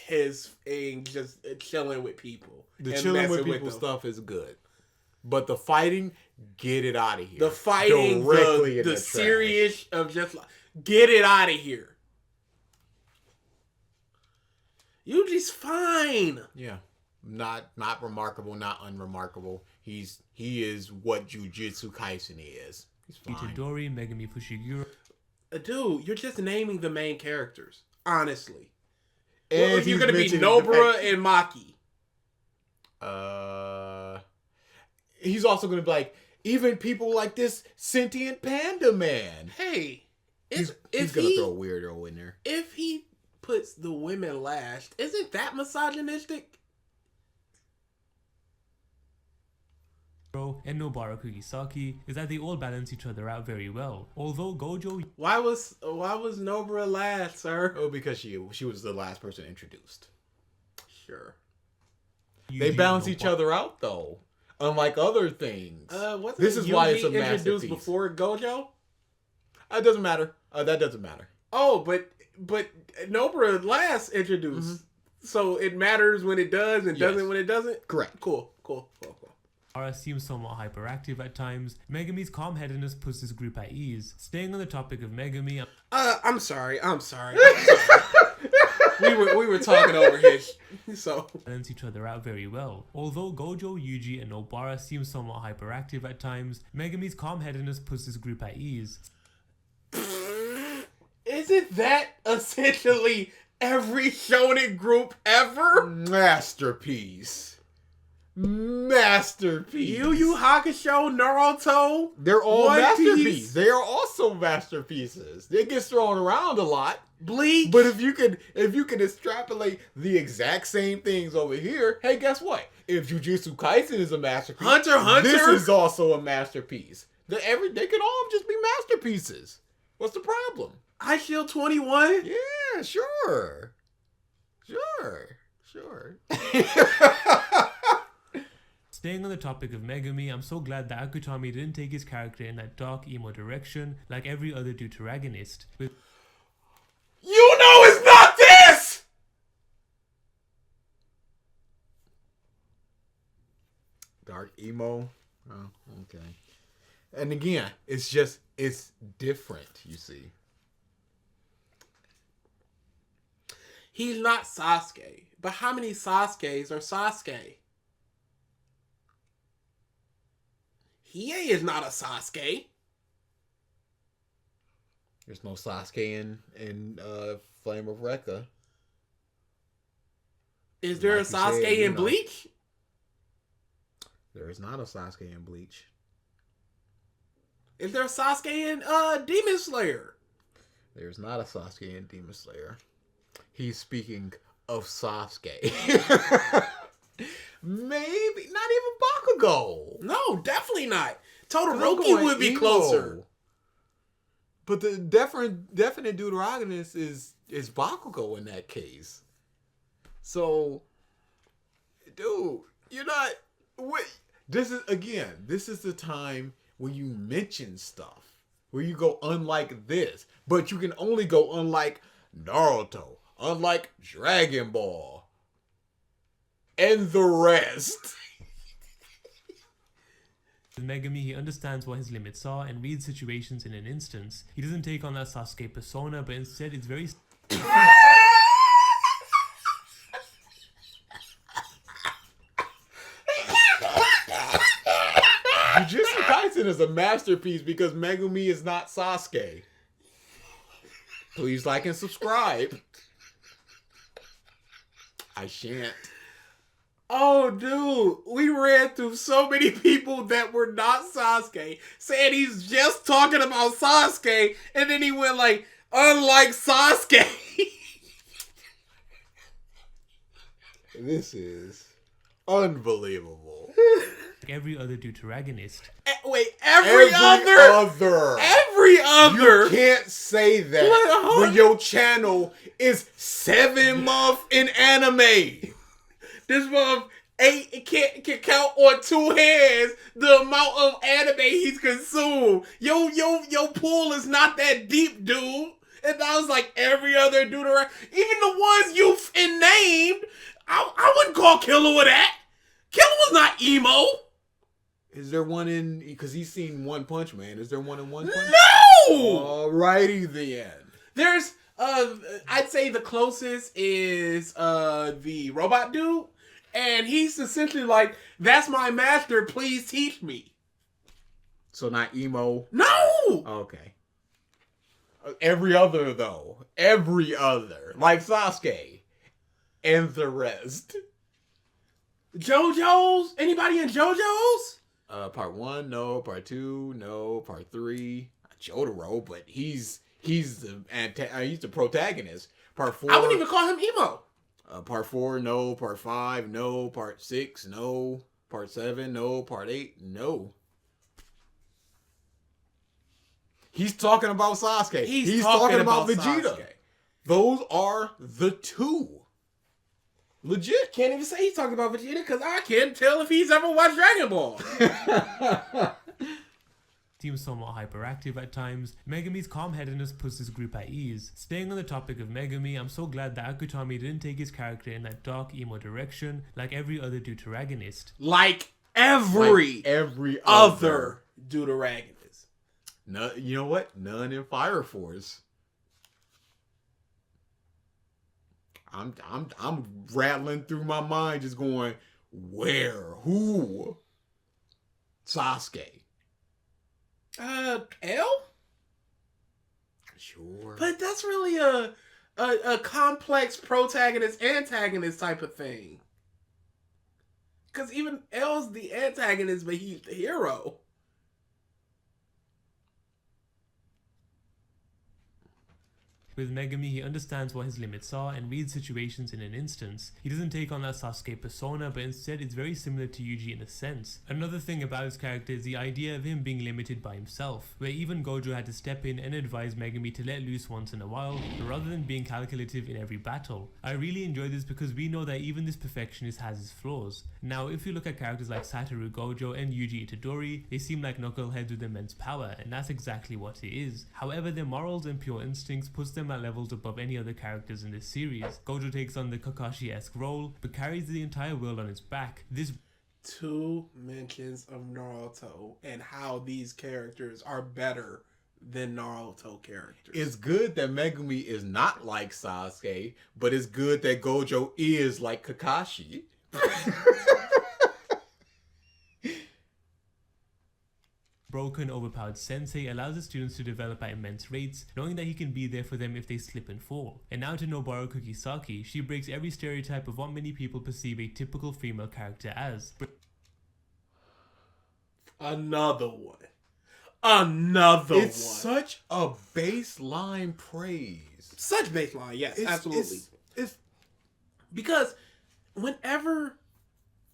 his thing, just chilling with people. The chilling with people stuff is good. But the fighting, get it out of here. The fighting, the serious of just like, get it out of here. Yuji's fine. Yeah. Not remarkable, not unremarkable. He is what Jujutsu Kaisen is. He's fine. Itadori, Megami Fushiguro. Dude, you're just naming the main characters. Honestly. And Well, you're going to be Nobara and Maki. He's also going to be like, even people like this sentient panda man. Hey, He's going to throw a weirdo in there. If he puts the women last, isn't that misogynistic? And Nobara Kugisaki is that they all balance each other out very well. Although Gojo... Why was Nobara last, sir? Oh, because she was the last person introduced. Sure. They balance each other out, though. Unlike other things. This is why it's a masterpiece. Introduced before Gojo? It doesn't matter. That doesn't matter. Oh, but Nobara last introduced. Mm-hmm. So it matters when it does and doesn't when it doesn't? Correct. Cool. Nobara seems somewhat hyperactive at times. Megami's calm-headedness puts this group at ease. Staying on the topic of Megami... I'm sorry. we were talking over here, so... balance each other out very well. Although Gojo, Yuji, and Nobara seem somewhat hyperactive at times, Megami's calm-headedness puts this group at ease. Isn't that essentially every shonen group ever? Masterpiece. Yu Yu Hakusho, Naruto. They're all One masterpieces. Piece. They are also masterpieces. They get thrown around a lot. Bleach. But if you can extrapolate the exact same things over here, hey, guess what? If Jujutsu Kaisen is a masterpiece, Hunter x Hunter, this is also a masterpiece. They can all just be masterpieces. What's the problem? I Shield 21. Yeah, sure. Staying on the topic of Megami, I'm so glad that Akutami didn't take his character in that dark emo direction like every other deuteragonist. You know it's not this! Dark emo. Oh, okay. And again, it's different, you see. He's not Sasuke. But how many Sasukes are Sasuke? Hiei is not a Sasuke. There's no Sasuke in Flame of Recca. Is there a Sasuke in Bleach? There is not a Sasuke in Bleach. Is there a Sasuke in Demon Slayer? There's not a Sasuke in Demon Slayer. He's speaking of Sasuke. Maybe not even Bakugo. No, definitely not. Todoroki would be closer. But the definite deuteragonist is Bakugo in that case. So, dude, you're not. Wait, this is the time when you mention stuff where you go unlike this, but you can only go unlike Naruto, unlike Dragon Ball, and the rest. With Megami, he understands what his limits are and reads situations in an instance. He doesn't take on that Sasuke persona, but instead it's very... Jujutsu Kaisen is a masterpiece because Megumi is not Sasuke. Please like and subscribe. I shan't. Oh, dude, we ran through so many people that were not Sasuke, saying he's just talking about Sasuke, and then he went like, unlike Sasuke. This is unbelievable. Every other deuteragonist. Wait, every other? You can't say that when your channel is 7 months in anime. This month, 8 can count on 2 hands the amount of anime he's consumed. Yo pool is not that deep, dude. And I was like, every other dude around, even the ones you named, I wouldn't call Killer with that. Killer was not emo. Is there one in, because he's seen One Punch Man, is there one in One Punch? No! Alrighty then. There's, I'd say the closest is the robot dude. And he's essentially like, that's my master, please teach me. So not emo? No! Okay. Every other, though. Every other. Like Sasuke. And the rest. JoJo's? Anybody in JoJo's? Part 1, no. Part 2, no. Part 3, Jotaro, but he's the protagonist. Part 4, I wouldn't even call him emo. Part 4, no. Part 5, no. Part 6, no. Part 7, no. Part 8, no. He's talking about Sasuke. He's talking about Vegeta. Sasuke. Those are the two. Legit. Can't even say he's talking about Vegeta because I can't tell if he's ever watched Dragon Ball. Seems somewhat hyperactive at times. Megami's calm-headedness puts this group at ease. Staying on the topic of Megami, I'm so glad that Akutami didn't take his character in that dark emo direction like every other deuteragonist. Like every other deuteragonist. No, you know what? None in Fire Force. I'm rattling through my mind, just going, where? Who? Sasuke. L? Sure. But that's really a complex protagonist-antagonist type of thing. Because even L's the antagonist, but he's the hero. With Megami, he understands what his limits are and reads situations in an instance. He doesn't take on that Sasuke persona, but instead it's very similar to Yuji in a sense. Another thing about his character is the idea of him being limited by himself, where even Gojo had to step in and advise Megami to let loose once in a while, rather than being calculative in every battle. I really enjoy this because we know that even this perfectionist has his flaws. Now, if you look at characters like Satoru Gojo and Yuji Itadori, they seem like knuckleheads with immense power, and that's exactly what it is. However, their morals and pure instincts puts them at levels above any other characters in this series. Gojo takes on the Kakashi-esque role, but carries the entire world on his back. This 2 mentions of Naruto and how these characters are better than Naruto characters. It's good that Megumi is not like Sasuke, but it's good that Gojo is like Kakashi. broken, overpowered sensei allows his students to develop at immense rates, knowing that he can be there for them if they slip and fall. And now to Nobara Kukisaki, she breaks every stereotype of what many people perceive a typical female character as. Another one. Another one. It's such a baseline praise. Such baseline, yes, absolutely. It's because whenever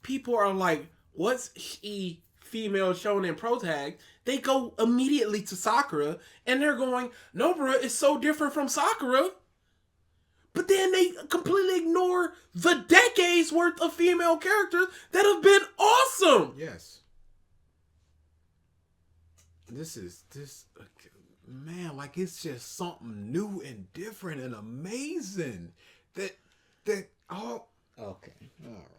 people are like, what's she female shonen protag, they go immediately to Sakura and they're going, Nobara is so different from Sakura. But then they completely ignore the decades worth of female characters that have been awesome. Yes. Man, like it's just something new and different and amazing. Okay. All right.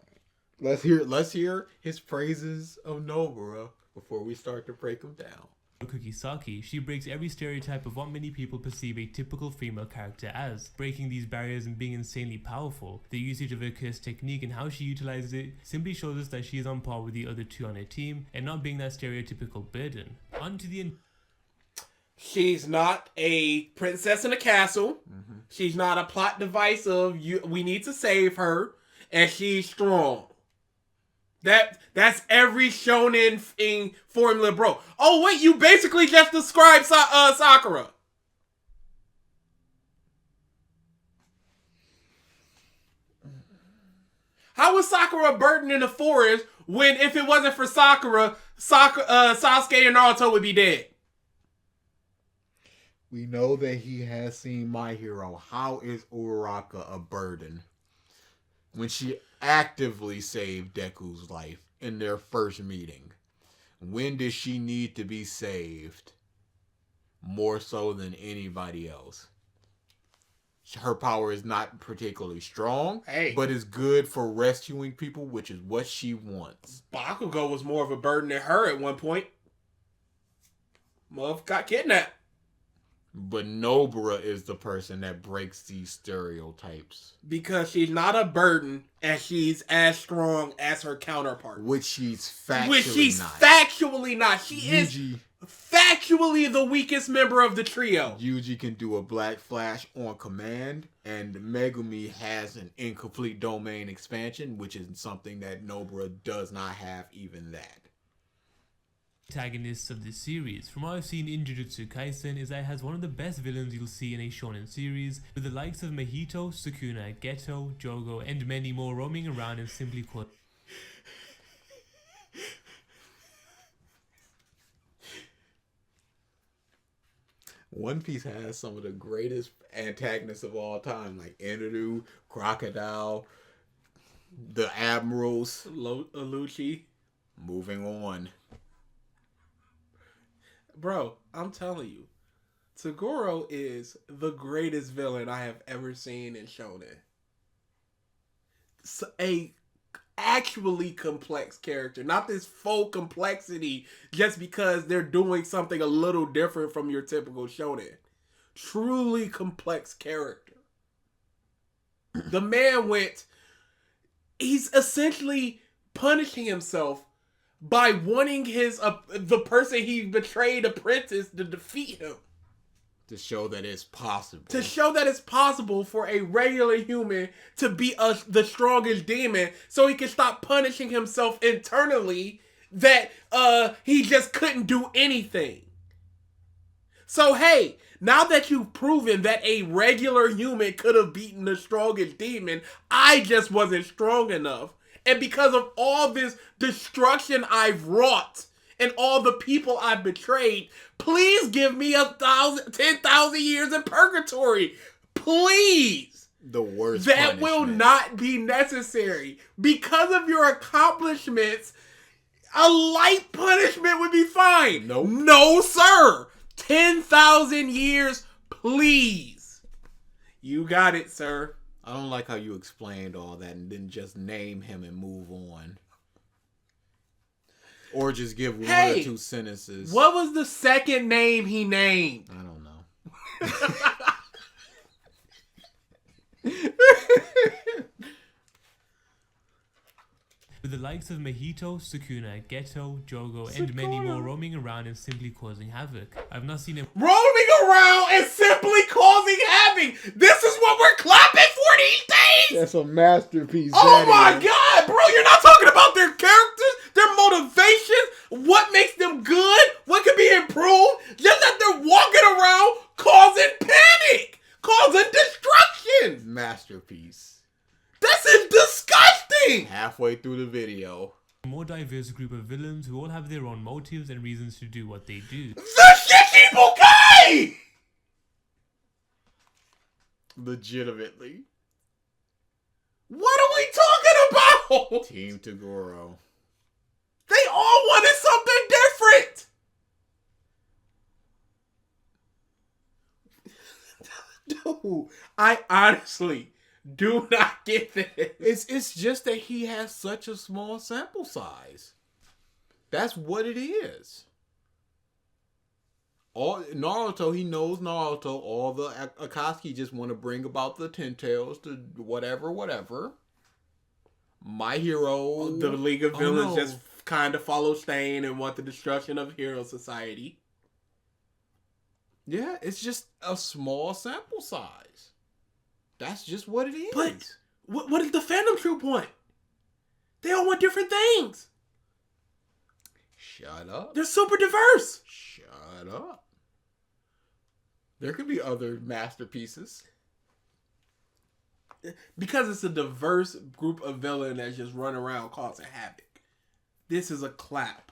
Let's hear his praises of Nobara before we start to break them down. Kukisaki, she breaks every stereotype of what many people perceive a typical female character as, breaking these barriers and being insanely powerful. The usage of her curse technique and how she utilizes it simply shows us that she is on par with the other two on her team and not being that stereotypical burden. On to the She's not a princess in a castle. Mm-hmm. She's not a plot device of we need to save her, and she's strong. That's every shonen thing formula, bro. Oh wait, you basically just described Sakura. How was Sakura a burden in the forest when if it wasn't for Sakura, Sasuke and Naruto would be dead? We know that he has seen My Hero. How is Uraraka a burden? When she actively saved Deku's life in their first meeting. When does she need to be saved? More so than anybody else. Her power is not particularly strong, but is good for rescuing people, which is what she wants. Bakugo was more of a burden than her at one point. Mother got kidnapped. But Nobara is the person that breaks these stereotypes. Because she's not a burden and she's as strong as her counterpart. Which she's factually not. Factually not. She Yuji, is factually the weakest member of the trio. Yuji can do a Black Flash on command, and Megumi has an incomplete domain expansion, which is something that Nobara does not have even that. Antagonists of this series, from what I've seen in Jujutsu Kaisen, is that it has one of the best villains you'll see in a shonen series, with the likes of Mahito, Sukuna, Geto, Jogo, and many more roaming around and simply quote. One Piece has some of the greatest antagonists of all time, like Enderu, Crocodile, the Admirals. Lucci. Moving on. Bro, I'm telling you, Toguro is the greatest villain I have ever seen in shonen. It's a actually complex character, not this faux complexity just because they're doing something a little different from your typical shonen. Truly complex character. The man he's essentially punishing himself by wanting the person he betrayed apprentice to defeat him. To show that it's possible. To show that it's possible for a regular human to be the strongest demon so he can stop punishing himself internally that he just couldn't do anything. So hey, now that you've proven that a regular human could have beaten the strongest demon, I just wasn't strong enough. And because of all this destruction I've wrought and all the people I've betrayed, please give me 10,000 years in purgatory. Please. The worst That will not be necessary. Because of your accomplishments, a light punishment would be fine. Nope. No, sir. 10,000 years, please. You got it, sir. I don't like how you explained all that and didn't just name him and move on. Or just give one or two sentences. What was the second name he named? I don't know. With the likes of Mahito, Sukuna, Geto, Jogo, and many more roaming around and simply causing havoc. I've not seen him roaming around and simply causing havoc. This is what we're clapping for these days. That's a masterpiece. Oh my God, bro! You're not talking about their characters, their motivations, what makes them good, what can be improved. Just that they're walking around causing panic, causing destruction. Masterpiece. This is disgusting. Halfway through the video. a more diverse group of villains who all have their own motives and reasons to do what they do. The Shichibukai! Legitimately. What are we talking about? Team Toguro. They all wanted something different. Dude, I honestly do not get this. It's just that he has such a small sample size. That's what it is. All Naruto, he knows Naruto. All the Akatsuki just want to bring about the Ten Tails to whatever. My Hero, The League of Villains just kind of follow Stain and want the destruction of Hero Society. Yeah, it's just a small sample size. That's just what it is. But what is the fandom true point? They all want different things. Shut up. They're super diverse. Shut up. There could be other masterpieces. Because it's a diverse group of villains that just run around causing havoc. This is a clap.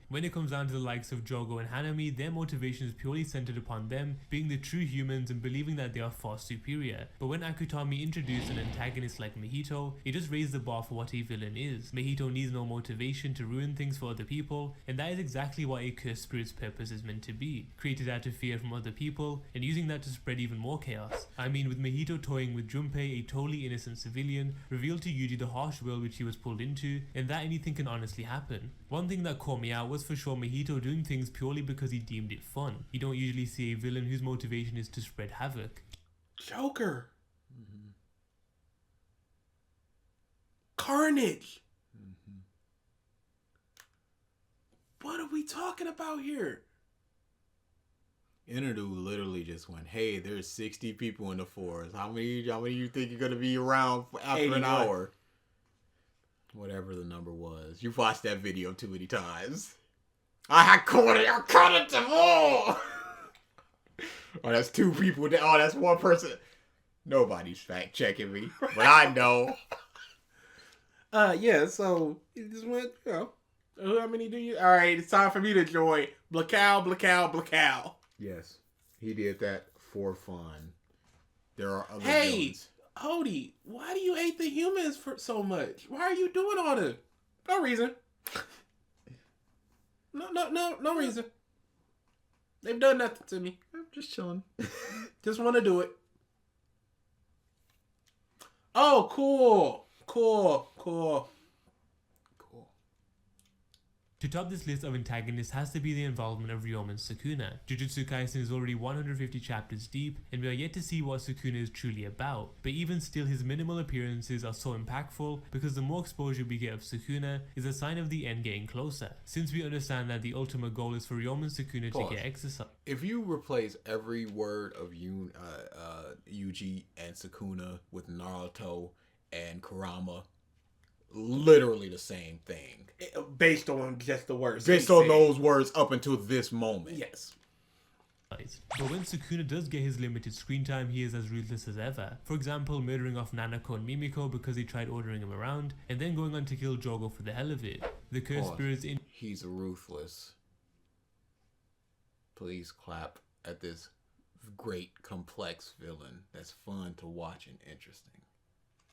When it comes down to the likes of Jogo and Hanami, their motivation is purely centered upon them being the true humans and believing that they are far superior. But when Akutami introduced an antagonist like Mahito, it just raised the bar for what a villain is. Mahito needs no motivation to ruin things for other people, and that is exactly what a cursed spirit's purpose is meant to be. Created out of fear from other people, and using that to spread even more chaos. I mean, with Mahito toying with Junpei, a totally innocent civilian, revealed to Yuji the harsh world which he was pulled into, and that anything can honestly happen. One thing that caught me out was was for sure Mahito doing things purely because he deemed it fun. You don't usually see a villain whose motivation is to spread havoc. Joker. Carnage. What are we talking about here? Interdu literally just went, hey, there's 60 people in the forest. How many you think you're going to be around after 81. an hour? Whatever the number was. You've watched that video too many times. I caught it them all! Oh, that's 2 people. Oh, that's 1 person. Nobody's fact checking me, but I know. Yeah, so it just went, how many do you? All right, it's time for me to join. Blackout. Yes, he did that for fun. There are other Hey, villains. Hody, why do you hate the humans for so much? Why are you doing all this? No reason. No reason. They've done nothing to me. I'm just chilling. Just want to do it. Oh, cool. To top this list of antagonists has to be the involvement of Ryomen Sukuna. Jujutsu Kaisen is already 150 chapters deep, and we are yet to see what Sukuna is truly about. But even still, his minimal appearances are so impactful because the more exposure we get of Sukuna is a sign of the end getting closer, since we understand that the ultimate goal is for Ryomen Sukuna to get exercise. If you replace every word of Yuji and Sukuna with Naruto and Kurama, literally the same thing. Based on just the words. Based on those words up until this moment. Yes. But when Sukuna does get his limited screen time, he is as ruthless as ever. For example, murdering off Nanako and Mimiko because they tried ordering him around, and then going on to kill Jogo for the hell of it. The cursed spirits in... He's ruthless. Please clap at this great, complex villain that's fun to watch and interesting.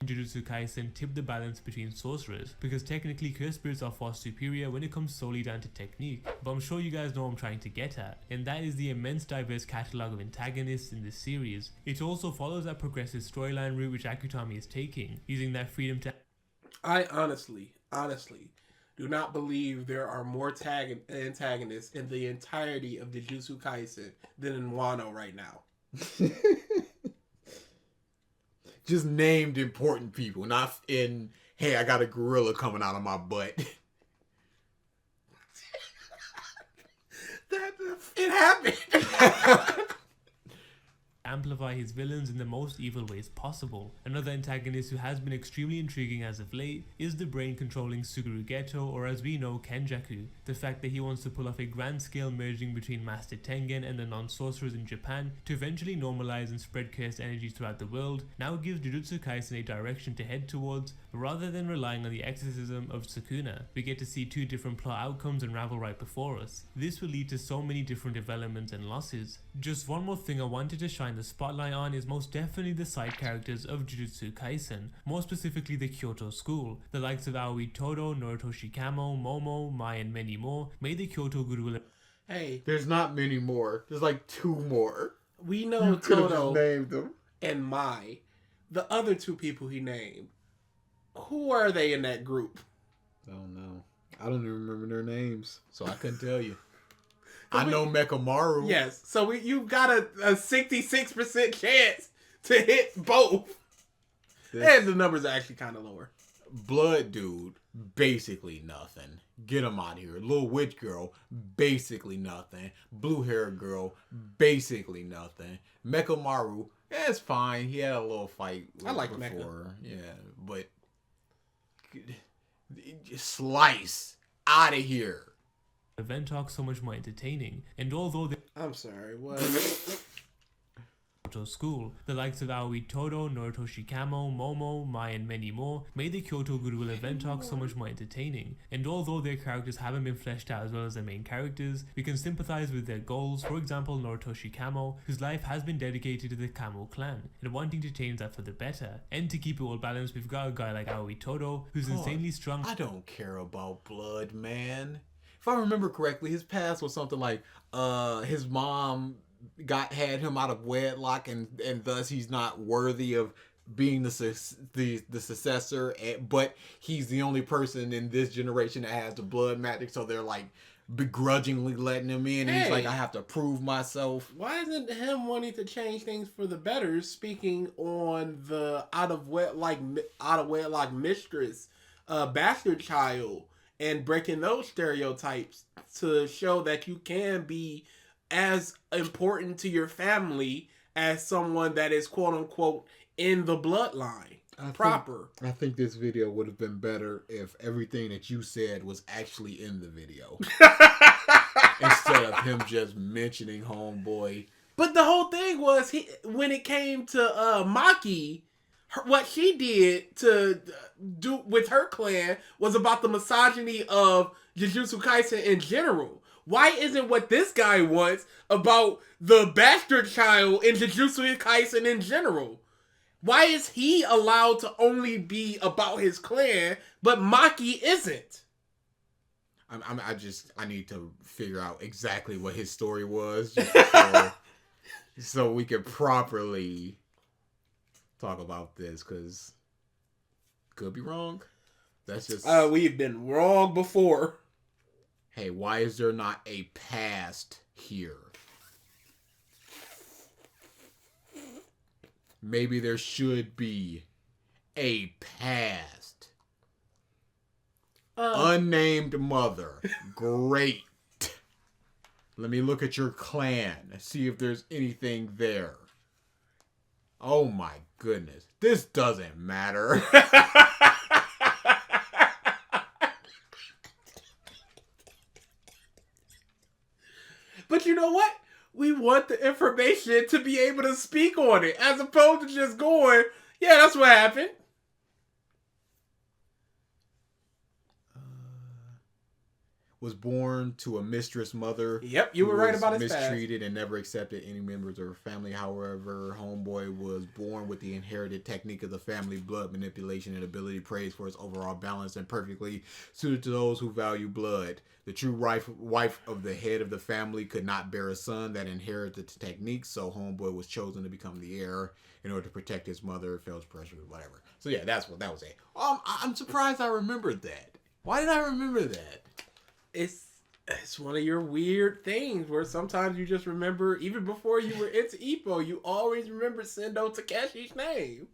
Jujutsu Kaisen tip the balance between sorcerers, because technically cursed spirits are far superior when it comes solely down to technique, but I'm sure you guys know what I'm trying to get at, and that is the immense diverse catalogue of antagonists in this series. It also follows that progressive storyline route which Akutami is taking, using that freedom to... I honestly do not believe there are more antagonists in the entirety of the Jujutsu Kaisen than in Wano right now. Just named important people, not in, hey, I got a gorilla coming out of my butt. It happened. amplify his villains in the most evil ways possible. Another antagonist who has been extremely intriguing as of late is the brain-controlling Suguru Geto, or as we know, Kenjaku. The fact that he wants to pull off a grand-scale merging between Master Tengen and the non-sorcerers in Japan to eventually normalize and spread cursed energies throughout the world now gives Jujutsu Kaisen a direction to head towards, rather than relying on the exorcism of Sukuna. We get to see two different plot outcomes unravel right before us. This will lead to so many different developments and losses. Just one more thing I wanted to shine the spotlight on is most definitely the side characters of Jujutsu Kaisen, more specifically the Kyoto school. The likes of Aoi Todo, Naruto Shikamo, Momo, Mai and many more made the Kyoto Goodwill. Hey, There's not many more. There's like two more. we know You could have just Toto named them. and Mai. The other two people he named, who are they in that group? I don't know. I don't even remember their names, so I couldn't tell you. I know Mekamaru. Yes, so you've got a 66% chance to hit both. And the numbers are actually kind of lower. Blood dude, basically nothing. Get him out of here. Little witch girl, basically nothing. Blue hair girl, basically nothing. Mekamaru, it's fine. He had a little fight. I like before. Yeah, but slice out of here. Event talk so much more entertaining, and although the I'm sorry, what? Kyoto school, the likes of Aoi Todo, Naruto Shikamo, Momo, Mai and many more made the Kyoto Goodwill event talk so much more entertaining, and although their characters haven't been fleshed out as well as their main characters, we can sympathize with their goals. For example, Naruto Shikamo, whose life has been dedicated to the Kamo clan, and wanting to change that for the better. And to keep it all balanced, we've got a guy like Aoi Todo, who's insanely strong. I don't care about blood, man. If I remember correctly, his past was something like his mom had him out of wedlock, and thus he's not worthy of being the successor. But he's the only person in this generation that has the blood magic, so they're like begrudgingly letting him in. And he's Hey. like, I have to prove myself. Why isn't him wanting to change things for the better speaking on the out of wedlock mistress, bastard child, and breaking those stereotypes to show that you can be as important to your family as someone that is quote unquote in the bloodline proper? I think this video would have been better if everything that you said was actually in the video. Instead of him just mentioning homeboy. But the whole thing was, when it came to Maki, what she did to do with her clan was about the misogyny of Jujutsu Kaisen in general. Why isn't what this guy wants about the bastard child in Jujutsu Kaisen in general? Why is he allowed to only be about his clan, but Maki isn't? I need to figure out exactly what his story was just before, so we can properly talk about this, because could be wrong. That's just We've been wrong before. Hey, why is there not a past here? Maybe there should be a past. Unnamed mother. Great. Let me look at your clan. See if there's anything there. Oh my goodness. This doesn't matter. But you know what? We want the information to be able to speak on it, as opposed to just going, yeah, that's what happened. Was born to a mistress mother. Yep, you were right about his past. Mistreated and never accepted any members of her family. However, homeboy was born with the inherited technique of the family blood manipulation and ability praised for its overall balance and perfectly suited to those who value blood. The true wife of the head of the family could not bear a son that inherited the technique, so homeboy was chosen to become the heir in order to protect his mother, felt pressure, whatever. So yeah, that was it. I'm surprised I remembered that. Why did I remember that? It's one of your weird things where sometimes you just remember, even before you were into Ippo, you always remember Sendo Takeshi's name.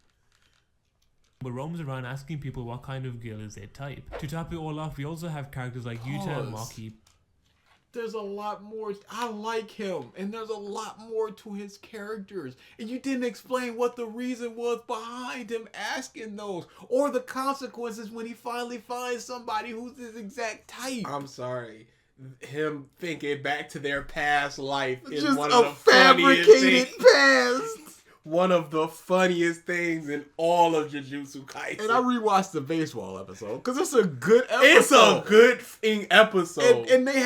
But roams around asking people what kind of girl is their type. To top it all off, we also have characters like Yuta and Maki. There's a lot more. I like him, and there's a lot more to his characters. And you didn't explain what the reason was behind him asking those, or the consequences when he finally finds somebody who's his exact type. I'm sorry. Him thinking back to their past life is just one a of the fabricated past. One of the funniest things in all of Jujutsu Kaisen. And I rewatched the baseball episode because it's a good episode. It's a good episode. And they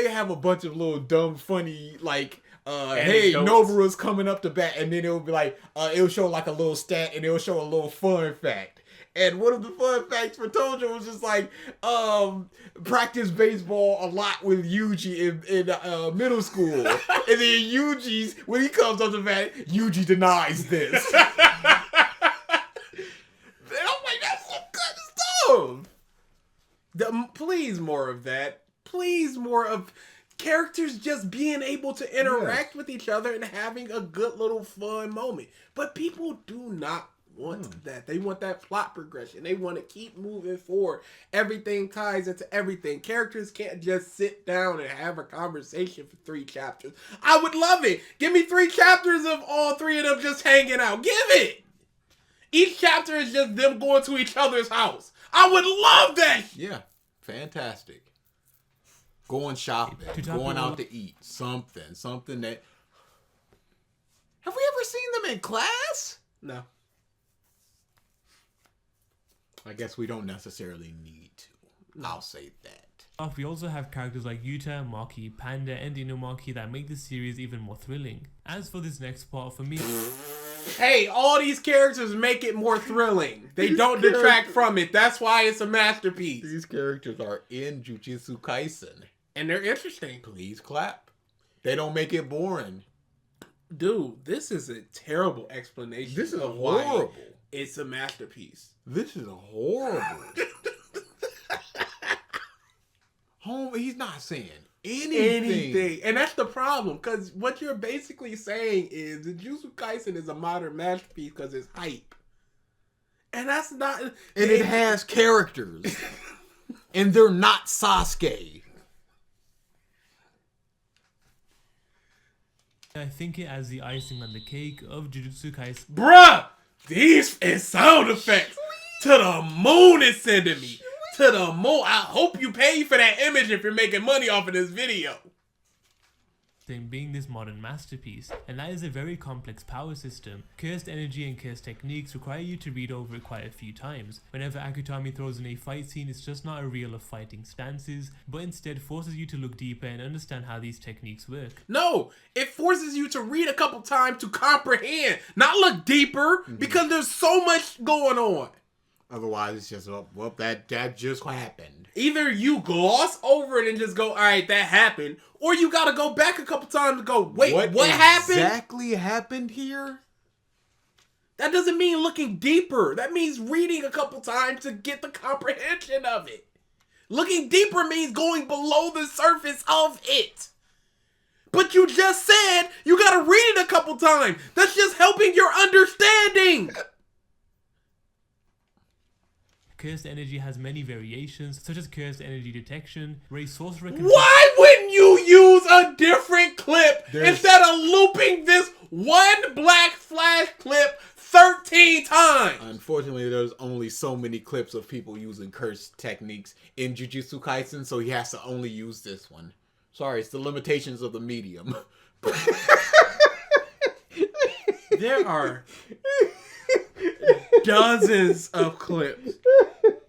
have a bunch of little dumb, funny, like, hey, Noburu's coming up to bat, and then it'll be like, it'll show like a little stat, and it'll show a little fun fact. And one of the fun facts for Tojo was just like, practice baseball a lot with Yuji in middle school. And then Yuji's, when he comes up to bat, Yuji denies this. And I'm like, that's some good stuff. Please more of that. Please more of characters just being able to interact with each other and having a good little fun moment. But people do not want that. They want that plot progression. They want to keep moving forward. Everything ties into everything. Characters can't just sit down and have a conversation for 3 chapters. I would love it. Give me 3 chapters of all 3 of them just hanging out. Give it. Each chapter is just them going to each other's house. I would love that. Yeah, fantastic. Going shopping, going out to eat, something that. Have we ever seen them in class? No. I guess we don't necessarily need to. I'll say that. We also have characters like Yuta, Maki, Panda, and Inumaki that make the series even more thrilling. As for this next part, for me... Hey, all these characters make it more thrilling. They don't detract from it. That's why it's a masterpiece. These characters are in Jujutsu Kaisen. And they're interesting. Please clap. They don't make it boring. Dude, this is a terrible explanation. This is horrible. It's a masterpiece. This is horrible. He's not saying anything. And that's the problem, because what you're basically saying is the Jujutsu Kaisen is a modern masterpiece because it's hype. And that's not... And it has characters. And they're not Sasuke. I think it as the icing on the cake of Jujutsu Kaisen. Bruh! These is sound effects. To the moon it's sending me. To the moon. I hope you pay for that image if you're making money off of this video. Being this modern masterpiece, and that is a very complex power system. Cursed energy and cursed techniques require you to read over it quite a few times. Whenever Akutami throws in a fight scene, it's just not a reel of fighting stances, but instead forces you to look deeper and understand how these techniques work. No, it forces you to read a couple times to comprehend, not look deeper, because there's so much going on. Otherwise, it's just, well, that just happened. Either you gloss over it and just go, all right, that happened, or you gotta go back a couple times and go, wait, what happened? What exactly happened here? That doesn't mean looking deeper. That means reading a couple times to get the comprehension of it. Looking deeper means going below the surface of it. But you just said you gotta read it a couple times. That's just helping your understanding. Cursed energy has many variations, such as cursed energy detection, where a sorcerer can... Why wouldn't you use a different clip instead of looping this one black flash clip 13 times? Unfortunately, there's only so many clips of people using cursed techniques in Jujutsu Kaisen, so he has to only use this one. Sorry, it's the limitations of the medium. There are dozens of clips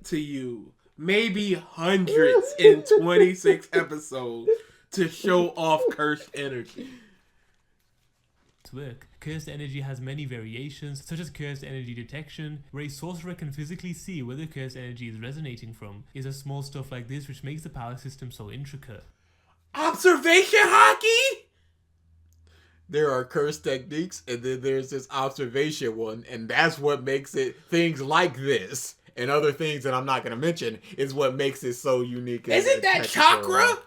to you, maybe hundreds in 26 episodes to show off cursed energy. Work. Cursed energy has many variations, such as cursed energy detection, where a sorcerer can physically see where the cursed energy is resonating from. It's a small stuff like this which makes the power system so intricate. Observation hockey? There are cursed techniques, and then there's this observation one, and that's what makes it things like this and other things that I'm not going to mention is what makes it so unique. Isn't that chakra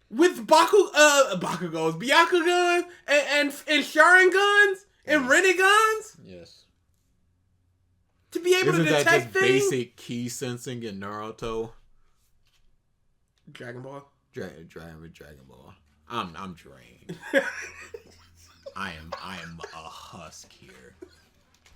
with Bakugos, Byakugan, and Sharingans and Renegans? Yes. To be able to detect that just things? basic key sensing in Naruto? Dragon Ball. Dragon Ball. I'm drained. I am a husk here.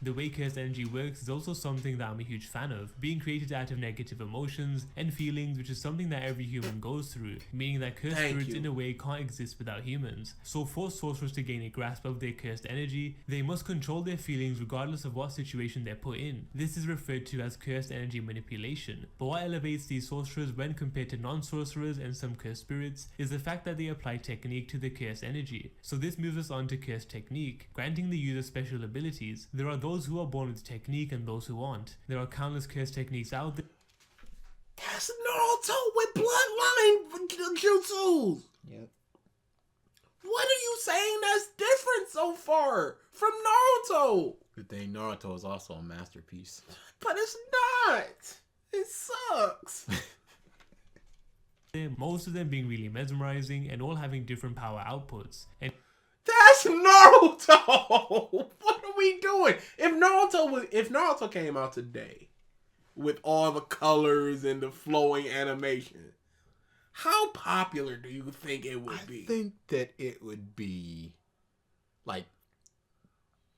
The way cursed energy works is also something that I'm a huge fan of, being created out of negative emotions and feelings, which is something that every human goes through, meaning that cursed spirits in a way can't exist without humans. So for sorcerers to gain a grasp of their cursed energy, they must control their feelings regardless of what situation they're put in. This is referred to as cursed energy manipulation. But what elevates these sorcerers when compared to non-sorcerers and some cursed spirits is the fact that they apply technique to the cursed energy. So this moves us on to cursed technique, granting the user special abilities. There are those who are born with technique and those who aren't. There are countless cursed techniques out there. That's Naruto with bloodline jutsus. Yep. What are you saying that's different so far from Naruto? Good thing Naruto is also a masterpiece. But it's not. It sucks. Most of them being really mesmerizing and all having different power outputs. And that's Naruto. What are we doing? If Naruto came out today with all the colors and the flowing animation, how popular do you think it would be? I think that it would be like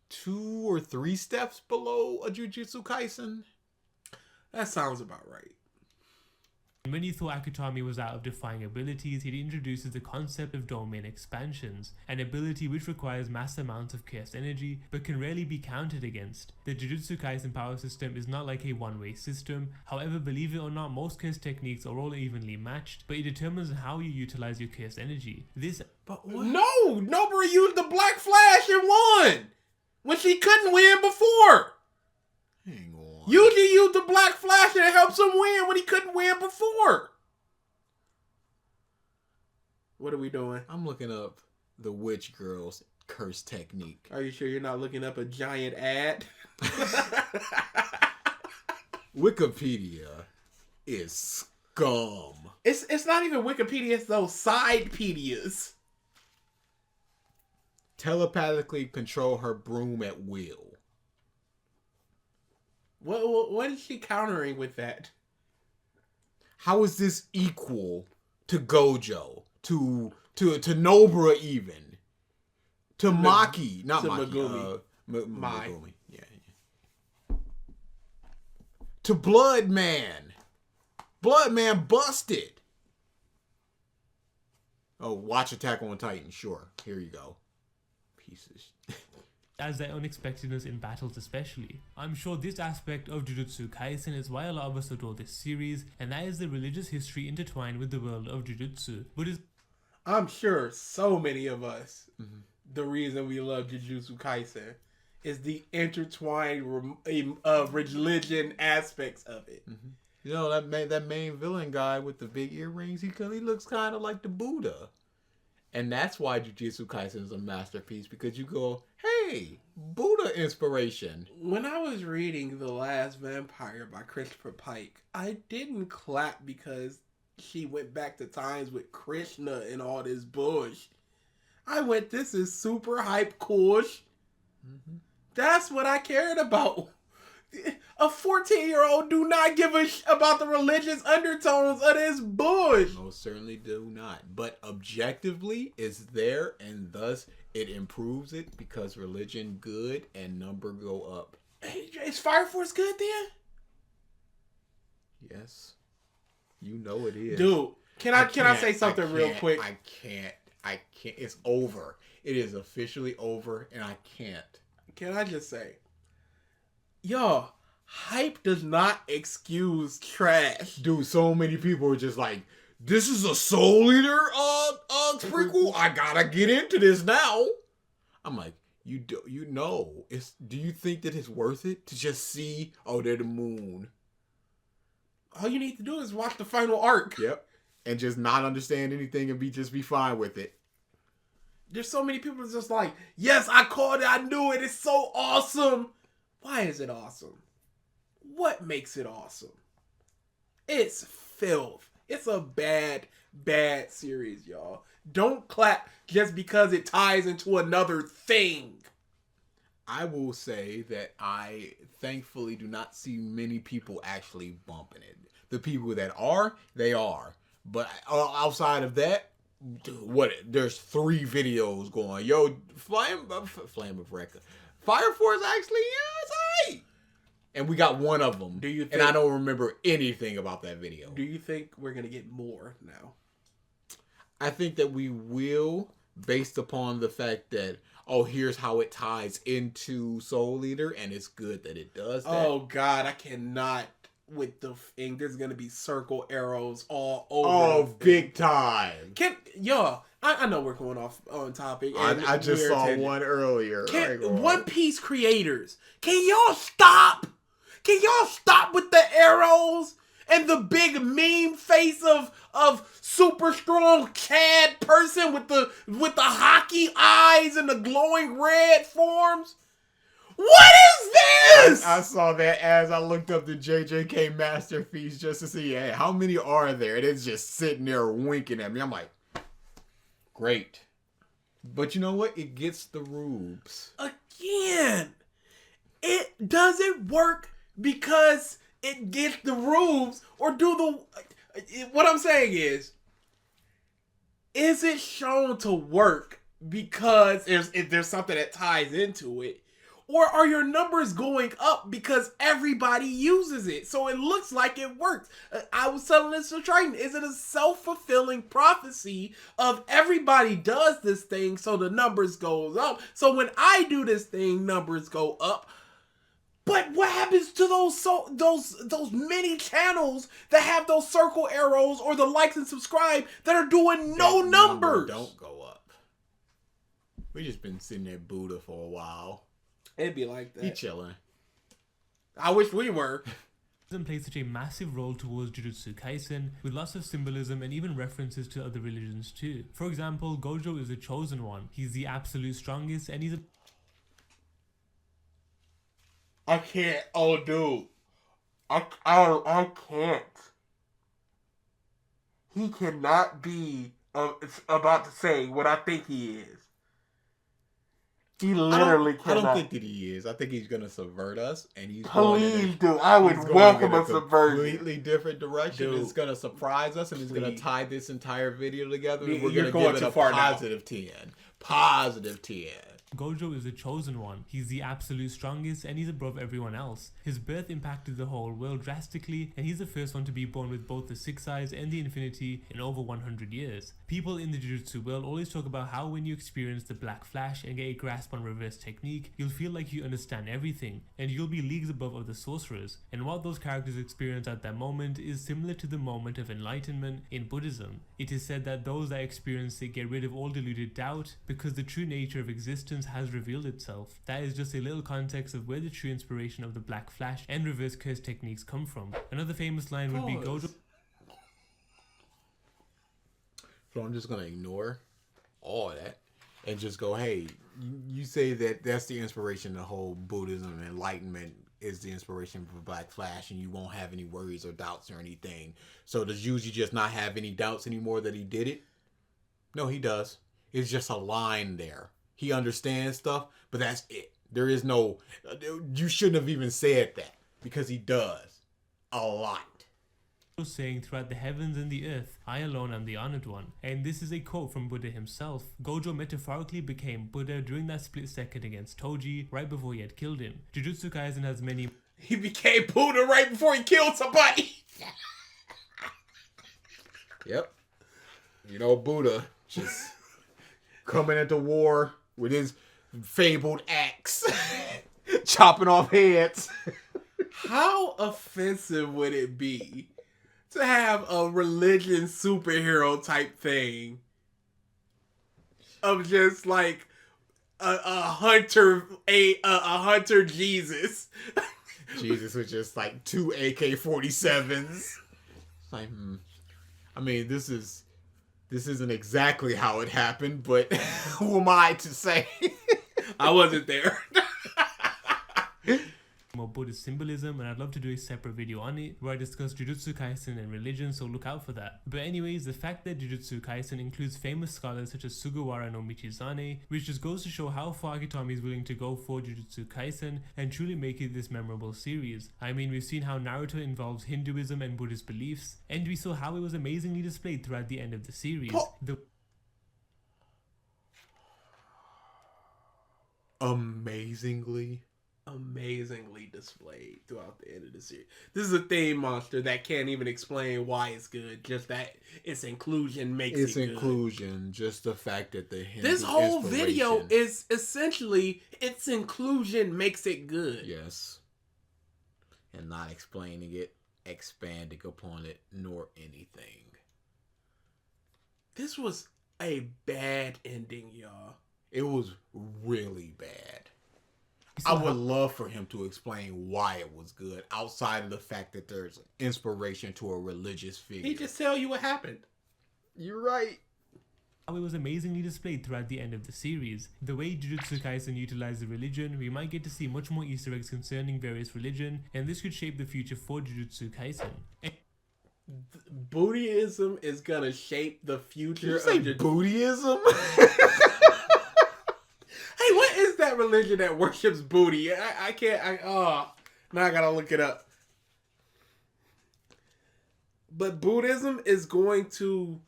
2 or 3 steps below a Jujutsu Kaisen. That sounds about right. when you thought Akutami was out of defying abilities, he introduces the concept of domain expansions, an ability which requires mass amounts of cursed energy but can rarely be counted against. The Jujutsu Kaisen power system is not like a one-way system. However, believe it or not, most cursed techniques are all evenly matched, but it determines how you utilize your cursed energy. No, Nobara used the Black Flash and won when she couldn't win before. Hang on. Yuji used the Black Flash and it helps him win when he couldn't win before. What are we doing? I'm looking up the Witch Girl's curse technique. Are you sure you're not looking up a giant ad? Wikipedia is Scum. It's not even Wikipedia, it's those sidepedias. Telepathically control her broom at will. What is she countering with that? How is this equal to Gojo? To Nobara even? To Maki. Not to Maki. Megumi. Megumi. Yeah. To Blood Man. Blood Man busted. Oh, watch Attack on Titan. Sure. Here you go. Pieces. As their unexpectedness in battles especially. I'm sure this aspect of Jujutsu Kaisen is why a lot of us adore this series, and that is the religious history intertwined with the world of Jujutsu. But I'm sure so many of us, the reason we love Jujutsu Kaisen is the intertwined religion aspects of it. Mm-hmm. You know, that main villain guy with the big earrings, he looks kind of like the Buddha. And that's why Jujutsu Kaisen is a masterpiece, because you go, hey, Buddha inspiration. When I was reading The Last Vampire by Christopher Pike, I didn't clap because she went back to times with Krishna and all this bush. I went, this is super hype kush. Mm-hmm. That's what I cared about. A 14-year-old do not give a about the religious undertones of this bush. Most certainly do not. But objectively, it's there, and thus it improves it because religion good and number go up. Hey, is Fire Force good then? Yes. You know it is. Dude, can I say something real quick? I can't. It's over. It is officially over, and I can't. Can I just say, yo, hype does not excuse trash. Dude, so many people are just like, this is a Soul Eater prequel? I gotta get into this now. I'm like, you know, do you think that it's worth it to just see, oh, they're the moon? All you need to do is watch the final arc. Yep. And just not understand anything and just be fine with it. There's so many people just like, yes, I called it, I knew it, it's so awesome. Why is it awesome? What makes it awesome? It's filth. It's a bad series, y'all. Don't clap just because it ties into another thing. I will say that I thankfully do not see many people actually bumping it. The people that are, they are. But outside of that, there's 3 videos going. Yo, Flame of Recca. Fire Force actually, yeah, it's alright. And we got one of them. And I don't remember anything about that video. Do you think we're going to get more now? I think that we will, based upon the fact that, oh, here's how it ties into Soul Eater, and it's good that it does that. Oh, God, I cannot with the thing. There's going to be circle arrows all over. Oh, big time. I know we're going off on topic. I just saw one earlier. One Piece creators, can y'all stop? Can y'all stop with the arrows and the big meme face of super strong CAD person with the hockey eyes and the glowing red forms? What is this? I saw that as I looked up the JJK Masterpiece just to see, hey, how many are there? And it's just sitting there winking at me. I'm like, great. But you know what? It gets the rubes. Again, it doesn't work because it gets the rubes, or what I'm saying is it shown to work because there's something that ties into it? Or are your numbers going up because everybody uses it? So it looks like it works. I was telling this to Triton. Is it a self-fulfilling prophecy of everybody does this thing so the numbers goes up? So when I do this thing, numbers go up. But what happens to those many channels that have those circle arrows or the likes and subscribe that are doing no numbers? Don't go up. We just been sitting there Buddha for a while. It'd be like that. He chilling. I wish we were. Plays such a massive role towards Jujutsu Kaisen, with lots of symbolism and even references to other religions too. For example, Gojo is the chosen one. He's the absolute strongest, and he's I can't. Oh, dude. I can't. he cannot be about to say what I think he is. He literally cannot. I don't think that he is. I think he's going to subvert us, and he's Please, dude. I would welcome a subversion. Completely different direction. Dude. It's going to surprise us, and it's going to tie this entire video together, and we're You're going to give it too a far now. positive 10. Positive 10. Gojo is the chosen one. He's the absolute strongest and he's above everyone else. His birth impacted the whole world drastically and he's the first one to be born with both the Six Eyes and the Infinity in over 100 years. People in the Jujutsu world always talk about how when you experience the Black Flash and get a grasp on reverse technique, you'll feel like you understand everything and you'll be leagues above other sorcerers. And what those characters experience at that moment is similar to the moment of enlightenment in Buddhism. It is said that those that experience it get rid of all deluded doubt because the true nature of existence has revealed itself. That is just a little context of where the true inspiration of the Black Flash and reverse curse techniques come from. Another famous line would be Gojo. So I'm just going to ignore all of that and just go, hey, you say that that's the inspiration, the whole Buddhism and enlightenment is the inspiration for Black Flash and you won't have any worries or doubts or anything. So does Yuji just not have any doubts anymore that he did it? No, he does. It's just a line there. He understands stuff, but that's it. There is no, you shouldn't have even said that because he does a lot. Saying throughout the heavens and the earth, I alone am the honored one. And this is a quote from Buddha himself. Gojo metaphorically became Buddha during that split second against Toji right before he had killed him. Jujutsu Kaisen has many... He became Buddha right before he killed somebody. Yep. You know, Buddha just coming at the war with his fabled axe, chopping off heads. How offensive would it be to have a religion superhero type thing of just like a hunter Jesus? Jesus with just like 2 AK-47s. Like, I mean, this isn't exactly how it happened, but who am I to say? I wasn't there. More Buddhist symbolism, and I'd love to do a separate video on it where I discuss Jujutsu Kaisen and religion, so look out for that. But anyways, the fact that Jujutsu Kaisen includes famous scholars such as Sugawara no Michizane, which just goes to show how far Akutami is willing to go for Jujutsu Kaisen and truly make it this memorable series. I mean, we've seen how Naruto involves Hinduism and Buddhist beliefs, and we saw how it was amazingly displayed throughout the end of the series. Amazingly displayed throughout the end of the series. This is a theme monster that can't even explain why it's good. Just that its inclusion makes it good. Its inclusion, just the fact that the Hindu this whole video is essentially its inclusion makes it good. Yes. And not explaining it, expanding upon it, nor anything. This was a bad ending, y'all. It was really bad. I would love for him to explain why it was good, outside of the fact that there's inspiration to a religious figure. He just tell you what happened. You're right. How it was amazingly displayed throughout the end of the series. The way Jujutsu Kaisen utilized the religion, we might get to see much more Easter eggs concerning various religion, and this could shape the future for Jujutsu Kaisen. Buddhism is gonna shape the future of Buddhism? Hey, what is that religion that worships booty? I can't. Now I gotta look it up. But Buddhism is going to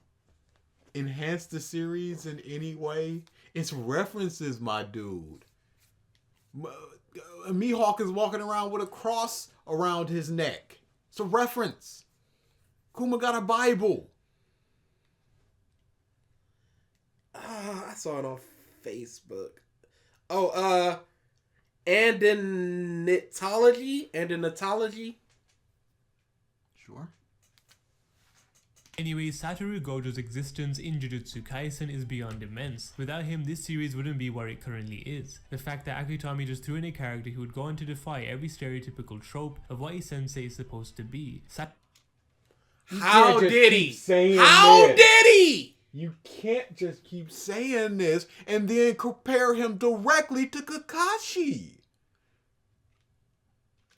enhance the series in any way. It's references, my dude. Mihawk is walking around with a cross around his neck. It's a reference. Kuma got a Bible. I saw it on Facebook. Oh, Andinatology? Sure. Anyways, Satoru Gojo's existence in Jujutsu Kaisen is beyond immense. Without him, this series wouldn't be where it currently is. The fact that Akutami just threw in a character who would go on to defy every stereotypical trope of what a sensei is supposed to be. How did he? How did he? You can't just keep saying this and then compare him directly to Kakashi.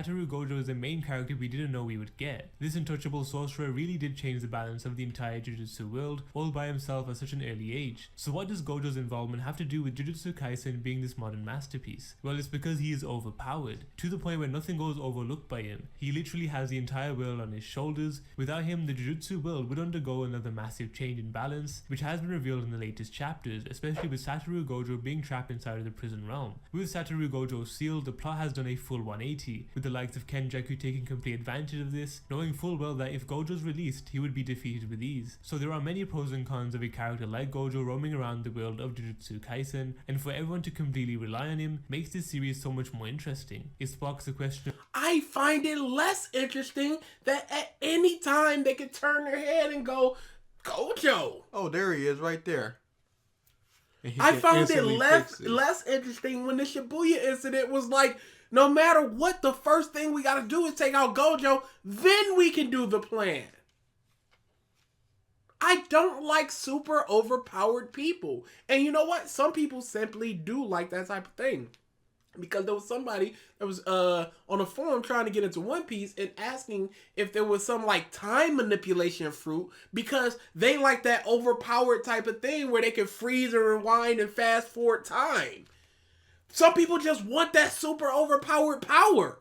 Satoru Gojo is the main character we didn't know we would get. This untouchable sorcerer really did change the balance of the entire Jujutsu world all by himself at such an early age. So what does Gojo's involvement have to do with Jujutsu Kaisen being this modern masterpiece? Well, it's because he is overpowered, to the point where nothing goes overlooked by him. He literally has the entire world on his shoulders. Without him, the Jujutsu world would undergo another massive change in balance, which has been revealed in the latest chapters, especially with Satoru Gojo being trapped inside of the prison realm. With Satoru Gojo sealed, the plot has done a full 180, with the likes of Kenjaku taking complete advantage of this, knowing full well that if Gojo's released, he would be defeated with ease. So there are many pros and cons of a character like Gojo roaming around the world of Jujutsu Kaisen, and for everyone to completely rely on him makes this series so much more interesting. It sparks the question, I find it less interesting that at any time they could turn their head and go, Gojo! Oh, there he is right there. I found it less interesting when the Shibuya incident was like, no matter what, the first thing we gotta do is take out Gojo, then we can do the plan. I don't like super overpowered people. And you know what? Some people simply do like that type of thing. Because there was somebody that was on a forum trying to get into One Piece and asking if there was some like time manipulation fruit because they like that overpowered type of thing where they can freeze and rewind and fast forward time. Some people just want that super overpowered power.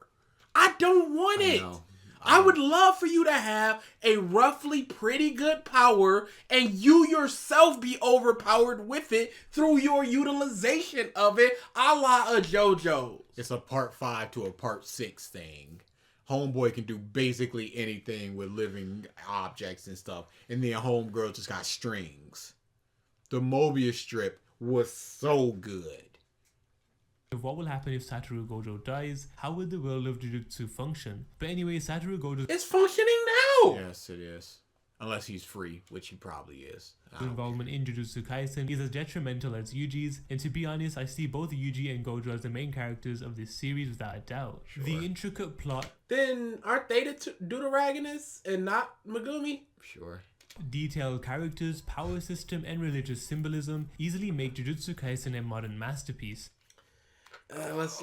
I don't want it. I would love for you to have a roughly pretty good power and you yourself be overpowered with it through your utilization of it, a la a JoJo. It's a part 5 to a part 6 thing. Homeboy can do basically anything with living objects and stuff. And then Homegirl just got strings. The Mobius strip was so good. What will happen if Satoru Gojo dies? How will the world of Jujutsu function? But anyway, Satoru Gojo's It's functioning now! Yes, it is. Unless he's free, which he probably is. involvement in Jujutsu Kaisen is as detrimental as Yuji's, and to be honest, I see both Yuji and Gojo as the main characters of this series without a doubt. Sure. The intricate plot, Then aren't they the Deuteragonists and not Megumi? Sure. detailed characters, power system, and religious symbolism easily make Jujutsu Kaisen a modern masterpiece. Let's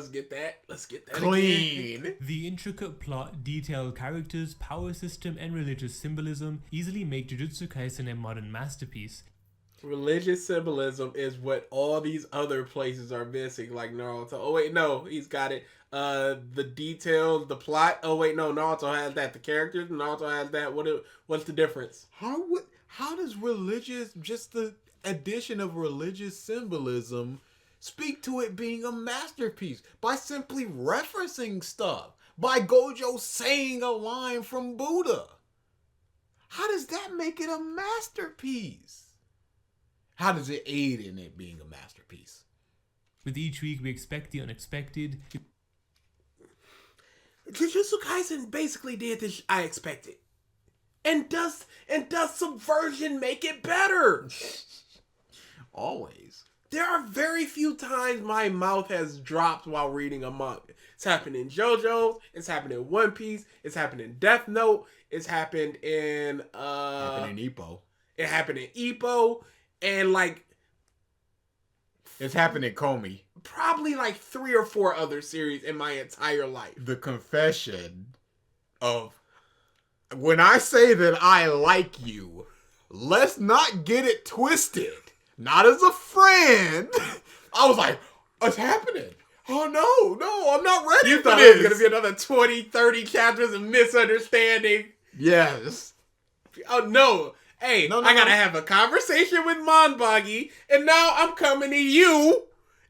get that. Let's get that Clean. again. The intricate plot, detailed characters, power system, and religious symbolism easily make Jujutsu Kaisen a modern masterpiece. Religious symbolism is what all these other places are missing, like Naruto. Oh wait, no, he's got it. The details, the plot. Oh wait, no, Naruto has that. The characters, Naruto has that. What's the difference? How does just the addition of religious symbolism speak to it being a masterpiece? By simply referencing stuff. By Gojo saying a line from Buddha. How does that make it a masterpiece? How does it aid in it being a masterpiece? With each week, we expect the unexpected. Jujutsu Kaisen basically did this I expected. And does subversion make it better? Always. There are very few times my mouth has dropped while reading a manga. It's happened in JoJo, it's happened in One Piece, it's happened in Death Note, it's happened in Happened in Ippo. It happened in Ippo, and like It's happened in Komi. probably like 3 or 4 other series in my entire life. The confession of when I say that I like you, let's not get it twisted. Not as a friend. I was like, what's happening? Oh no, I'm not ready You for thought this. it was going to be another 20, 30 chapters of misunderstanding. Yes. Oh no. Hey, No, I gotta have a conversation with Monbagi, and now I'm coming to you,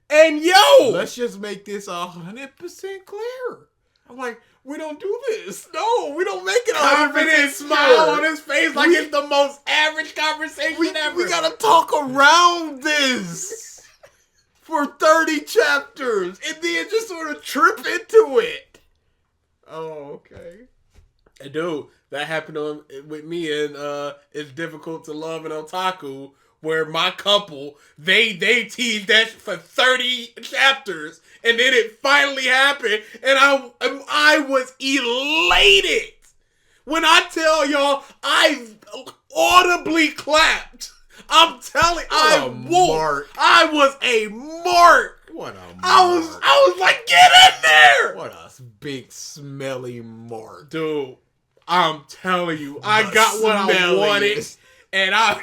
and yo! Let's just make this 100% clear. I'm like, we don't do this. No, we don't make it 100% Confident smile on his face like it's the most average conversation ever. We gotta talk around this for 30 chapters and then just sort of trip into it. Oh, okay. Hey, dude, that happened with me in It's Difficult to Love an Otaku, where my couple, they teased that for 30 chapters, and then it finally happened, and I was elated. When I tell y'all, I audibly clapped. I'm telling, I was a mark. What a I was like, get in there! What a big smelly mark. Dude, I'm telling you, I got what I wanted. And I...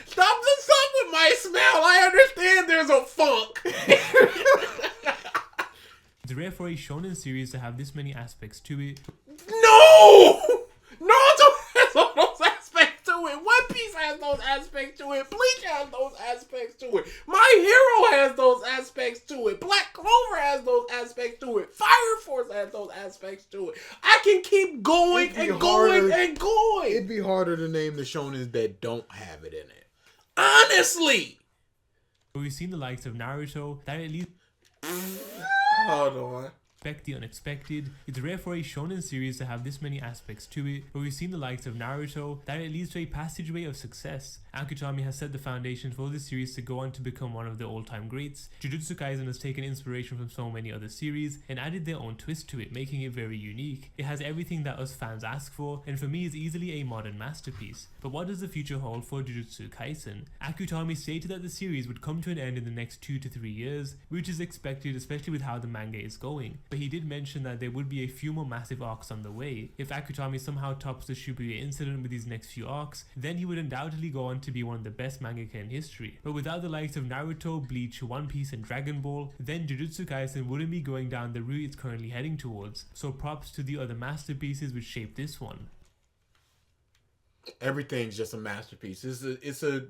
Stop with my smell. I understand there's a funk. It's rare for a shonen series to have this many aspects to it. No! Naruto has all those aspects to it. One Piece has those aspects to it. Bleach has those aspects to it. My Hero has those aspects to it. Black Clover has those aspects to it. Fire Force has those aspects to it. I can keep going and going and going. It'd be harder to name the shonens that don't have it in it. Honestly. But we've seen the likes of Naruto that at least Hold on. expect the unexpected. It's rare for a shonen series to have this many aspects to it, but we've seen the likes of Naruto that it leads to a passageway of success. Akutami has set the foundation for this series to go on to become one of the all-time greats. Jujutsu Kaisen has taken inspiration from so many other series and added their own twist to it, making it very unique. It has everything that us fans ask for, and for me is easily a modern masterpiece. But what does the future hold for Jujutsu Kaisen? Akutami stated that the series would come to an end in the next 2 to 3 years, which is expected especially with how the manga is going. But he did mention that there would be a few more massive arcs on the way. If Akutami somehow tops the Shibuya incident with these next few arcs, then he would undoubtedly go on to be one of the best mangaka in history. But without the likes of Naruto, Bleach, One Piece and Dragon Ball, then Jujutsu Kaisen wouldn't be going down the route it's currently heading towards. So props to the other masterpieces which shaped this one. Everything's just a masterpiece. It's a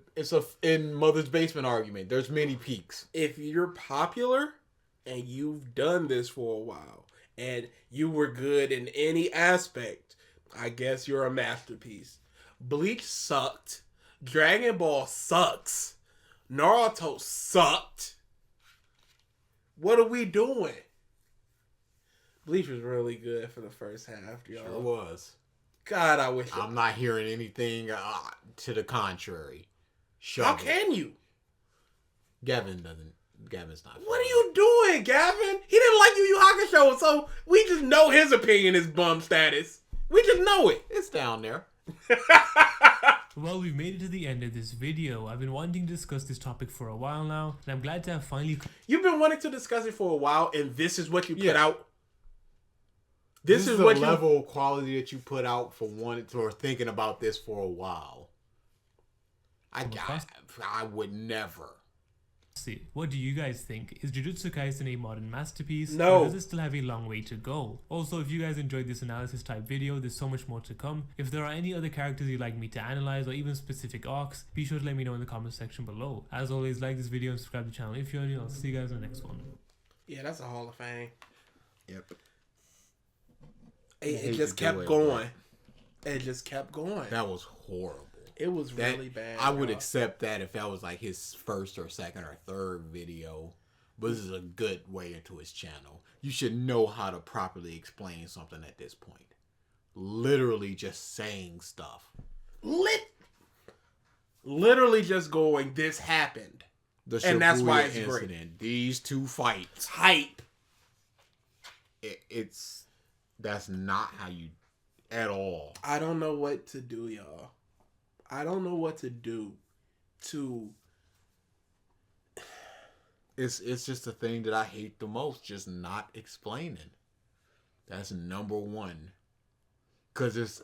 in Mother's Basement argument. There's many peaks. If you're popular and you've done this for a while and you were good in any aspect, I guess you're a masterpiece. Bleach sucked. Dragon Ball sucks. Naruto sucked. What are we doing? Bleach was really good for the first half, y'all. Sure was. God, I wish. I'm not hearing anything to the contrary. How can you? Gavin's not. What are you doing, Gavin? He didn't like Yu Yu Hakusho, so we just know his opinion is bum status. We just know it. It's down there. Well, we've made it to the end of this video. I've been wanting to discuss this topic for a while now, and I'm glad to have finally... You've been wanting to discuss it for a while, and this is what you put out? This is the level of quality that you put out for thinking about this for a while. I would never. See, what do you guys think? Is Jujutsu Kaisen a modern masterpiece? No. Or does it still have a long way to go? Also, if you guys enjoyed this analysis type video, there's so much more to come. If there are any other characters you'd like me to analyze or even specific arcs, be sure to let me know in the comment section below. As always, like this video and subscribe to the channel if you're new. I'll see you guys in the next one. Yeah, that's a Hall of Fame. Yep. It just kept going. It just kept going. That was horrible. It was really bad. I would accept that if that was like his first or second or third video. But this is a good way into his channel. You should know how to properly explain something at this point. Literally just saying stuff. Literally just going, this happened. And that's why it's incident, great. These two fights. Hype. That's not how you... At all. I don't know what to do, y'all. I don't know what to do to... It's just the thing that I hate the most. Just not explaining. That's number one. Because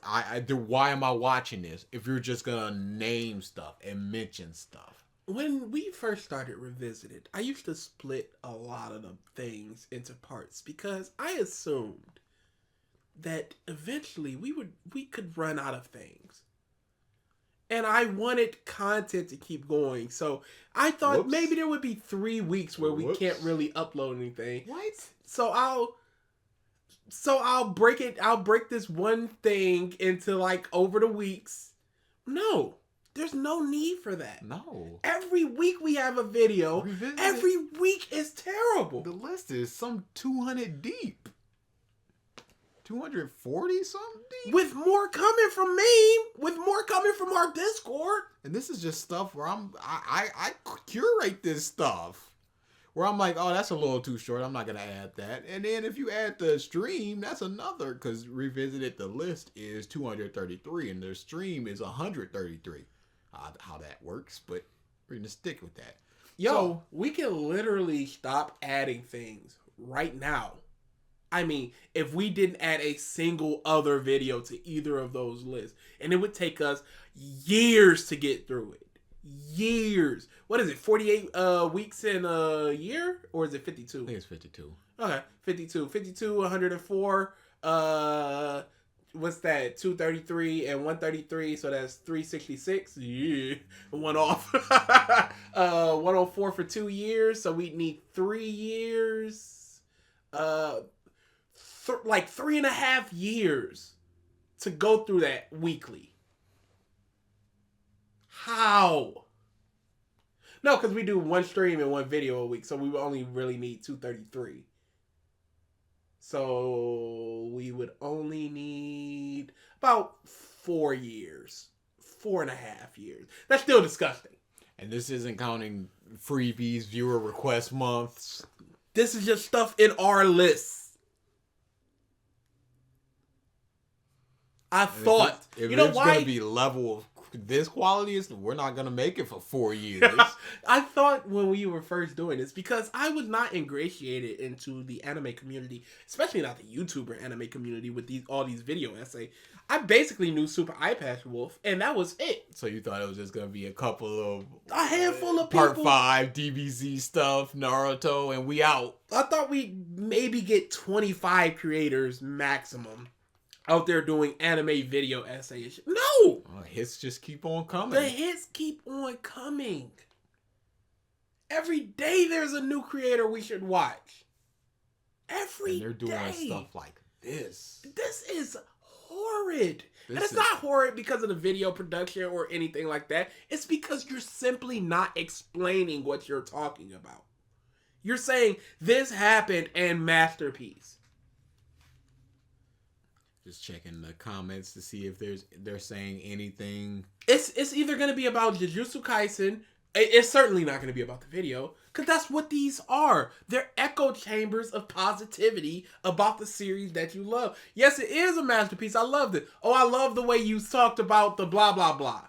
why am I watching this if you're just going to name stuff and mention stuff? When we first started Revisited, I used to split a lot of the things into parts because I assumed that eventually we could run out of things. And I wanted content to keep going. So I thought maybe there would be 3 weeks where we can't really upload anything. What? So I'll break it. I'll break this one thing into like over the weeks. No, there's no need for that. No. Every week we have a video. Every week is terrible. The list is some 200 deep. 240 something deep? With more coming from me. With more coming from our Discord. And this is just stuff where I curate this stuff. Where I'm like, oh, that's a little too short. I'm not going to add that. And then if you add the stream, that's another. Because Revisited, the list is 233. And the stream is 133. How that works. But we're going to stick with that. Yo, we can literally stop adding things right now. I mean, if we didn't add a single other video to either of those lists, and it would take us years to get through it. Years. What is it? 48 weeks in a year? Or is it 52? I think it's 52. Okay, 52. 52, 104. What's that? 233 and 133, so that's 366. Yeah, one off. 104 for 2 years, so we'd need 3 years. Like 3.5 years to go through that weekly. How? No, because we do one stream and one video a week, so we would only really need 233. So we would only need about 4 years. 4.5 years. That's still disgusting. And this isn't counting freebies, viewer request months. This is just stuff in our lists. I thought, if you know it's why? Gonna be level of this quality, we're not gonna make it for 4 years. I thought when we were first doing this, because I was not ingratiated into the anime community, especially not the YouTuber anime community with all these video essays. I basically knew Super Eye Patch Wolf, and that was it. So you thought it was just gonna be a handful of people. Part 5 DBZ stuff, Naruto, and we out. I thought we'd maybe get 25 creators maximum out there doing anime video essays. No! Hits just keep on coming. The hits keep on coming. Every day there's a new creator we should watch. Every day. And they're doing stuff like this. This is horrid. And it's not horrid because of the video production or anything like that. It's because you're simply not explaining what you're talking about. You're saying, this happened and masterpiece. Just checking the comments to see if they're saying anything. It's either going to be about Jujutsu Kaisen. It's certainly not going to be about the video, because that's what these are. They're echo chambers of positivity about the series that you love. Yes, it is a masterpiece. I loved it. Oh, I love the way you talked about the blah, blah, blah.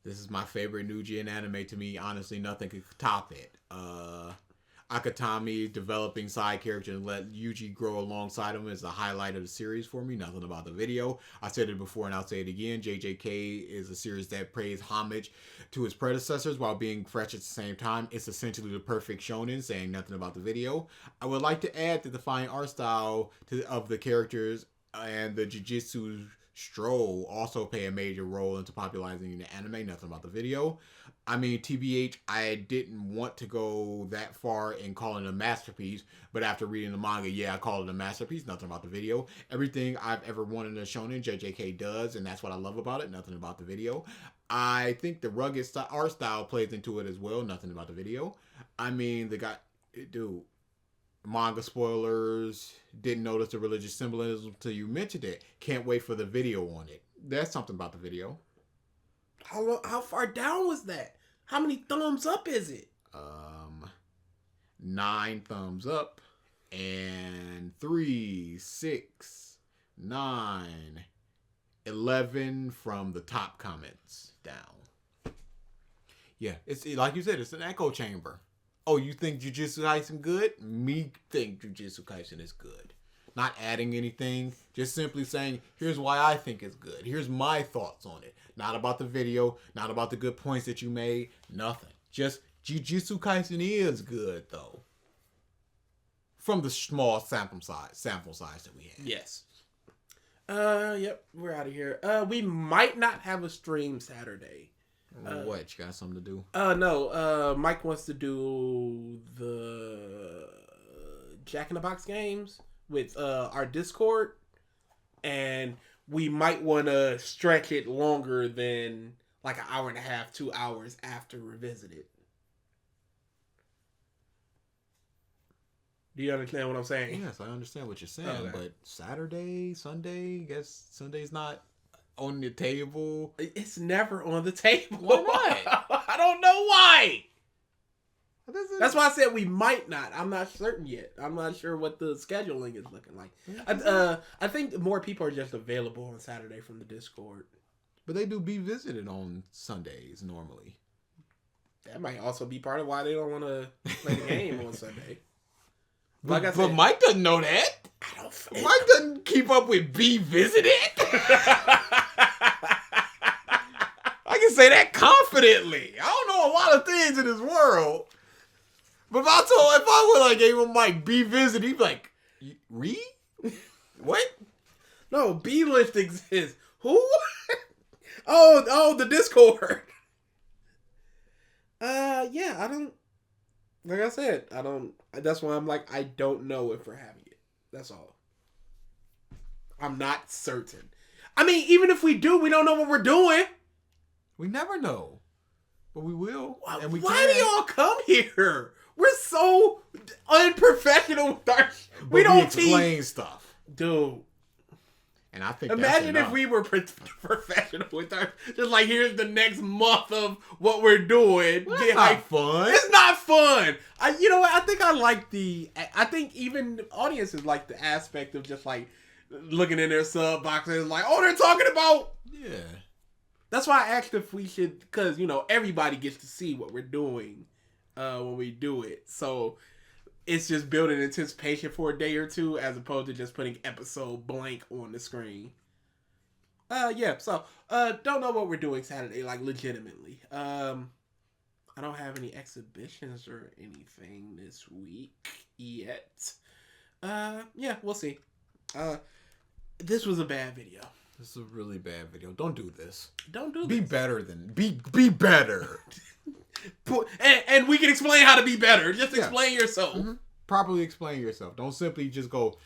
This is my favorite new gen anime to me. Honestly, nothing could top it. Akatami developing side character and let Yuji grow alongside him is the highlight of the series for me. Nothing about the video. I said it before and I'll say it again. JJK is a series that pays homage to its predecessors while being fresh at the same time. It's essentially the perfect shonen, saying nothing about the video. I would like to add that the fine art style of the characters and the Jiu-jitsu stroll also play a major role into popularizing the anime. Nothing about the video. I mean, TBH, I didn't want to go that far in calling it a masterpiece, but after reading the manga, yeah, I call it a masterpiece. Nothing about the video. Everything I've ever wanted in a shonen, JJK does, and that's what I love about it. Nothing about the video. I think the rugged art style plays into it as well. Nothing about the video. I mean, manga spoilers, didn't notice the religious symbolism until you mentioned it. Can't wait for the video on it. That's something about the video. How far down was that? How many thumbs up is it? 9 thumbs up and 3, 6, 9, 11 from the top comments down. Yeah, it's like you said, it's an echo chamber. Oh, you think Jujutsu Kaisen good? Me think Jujutsu Kaisen is good. Not adding anything, just simply saying, here's why I think it's good. Here's my thoughts on it. Not about the video, not about the good points that you made, nothing. Just Jujutsu Kaisen is good, though. From the small sample size that we have. Yes. Yep, we're out of here. We might not have a stream Saturday. What, you got something to do? No, Mike wants to do the Jack in the Box games with our Discord, and we might want to stretch it longer than like an hour and a half, 2 hours after Revisited. Do you understand what I'm saying? Yes, I understand what you're saying, Okay. But Saturday, Sunday, I guess Sunday's not on the table. It's never on the table. Why not? I don't know why. That's why I said we might not. I'm not certain yet. I'm not sure what the scheduling is looking like. I think more people are just available on Saturday from the Discord. But they do be visited on Sundays normally. That might also be part of why they don't want to play the game on Sunday. Like I said, but Mike doesn't know that. I don't. Mike doesn't keep up with Be Visited. I can say that confidently. I don't know a lot of things in this world. But if I would like gave him Mike Be Visited, he'd be like, read? What? No, B list exists. Who? oh, the Discord. Yeah, I don't. Like I said, I don't. That's why I'm like, I don't know if we're having it. That's all. I'm not certain. I mean, even if we do, we don't know what we're doing. We never know, but we will. And we why do y'all come here? We're so unprofessional with our. We don't explain stuff, dude. And I think imagine if we were professional with our, just like here's the next month of what we're doing. Well, it's not fun. It's not fun. You know what? I think I like I think even audiences like the aspect of just like looking in their sub boxes like, oh, they're talking about. Yeah. That's why I asked if we should, because, you know, everybody gets to see what we're doing when we do it. So it's just building anticipation for a day or two as opposed to just putting episode blank on the screen. Yeah, so don't know what we're doing Saturday, like legitimately. I don't have any exhibitions or anything this week yet. Yeah, we'll see. This was a bad video. This is a really bad video. Don't do this. Don't do this. Be better than be better. And we can explain how to be better. Just explain yourself. Mm-hmm. Properly explain yourself. Don't simply just go,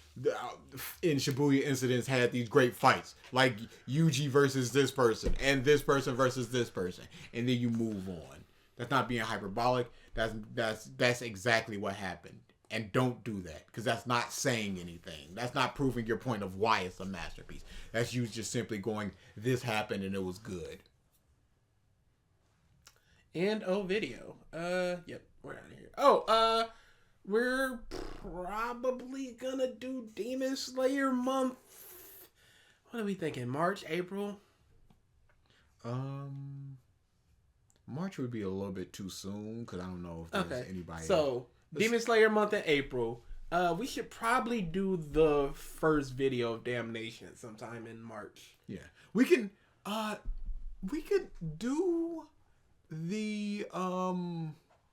in Shibuya incidents had these great fights. Like Yuji versus this person. And this person versus this person. And then you move on. That's not being hyperbolic. That's exactly what happened. And don't do that. Because that's not saying anything. That's not proving your point of why it's a masterpiece. That's you just simply going, this happened and it was good. And video. Yep, we're out of here. Oh, we're probably gonna do Demon Slayer month. What are we thinking? March, April? March would be a little bit too soon because I don't know if there's anybody. So Demon Slayer month in April. We should probably do the first video of Damnation sometime in March. Yeah, we could do the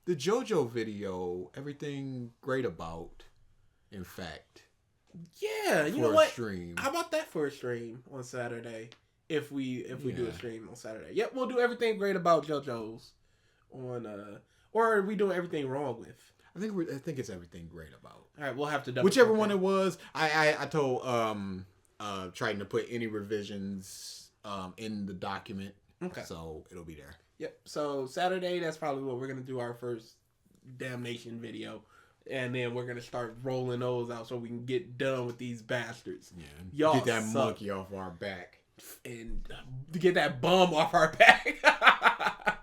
JoJo video. Everything great about. In fact. Yeah, you know what? Stream. How about that for a stream on Saturday? If we do a stream on Saturday. Yep, we'll do everything great about JoJo's on or are we doing everything wrong with? I think it's everything great about. All right, we'll have to whichever one it was. I told Triton to put any revisions in the document. Okay. So it'll be there. Yep. So Saturday, that's probably what we're gonna do our first Damnation video. And then we're gonna start rolling those out so we can get done with these bastards. Yeah. Y'all get that suck. monkey off our back. And to get that bum off our back.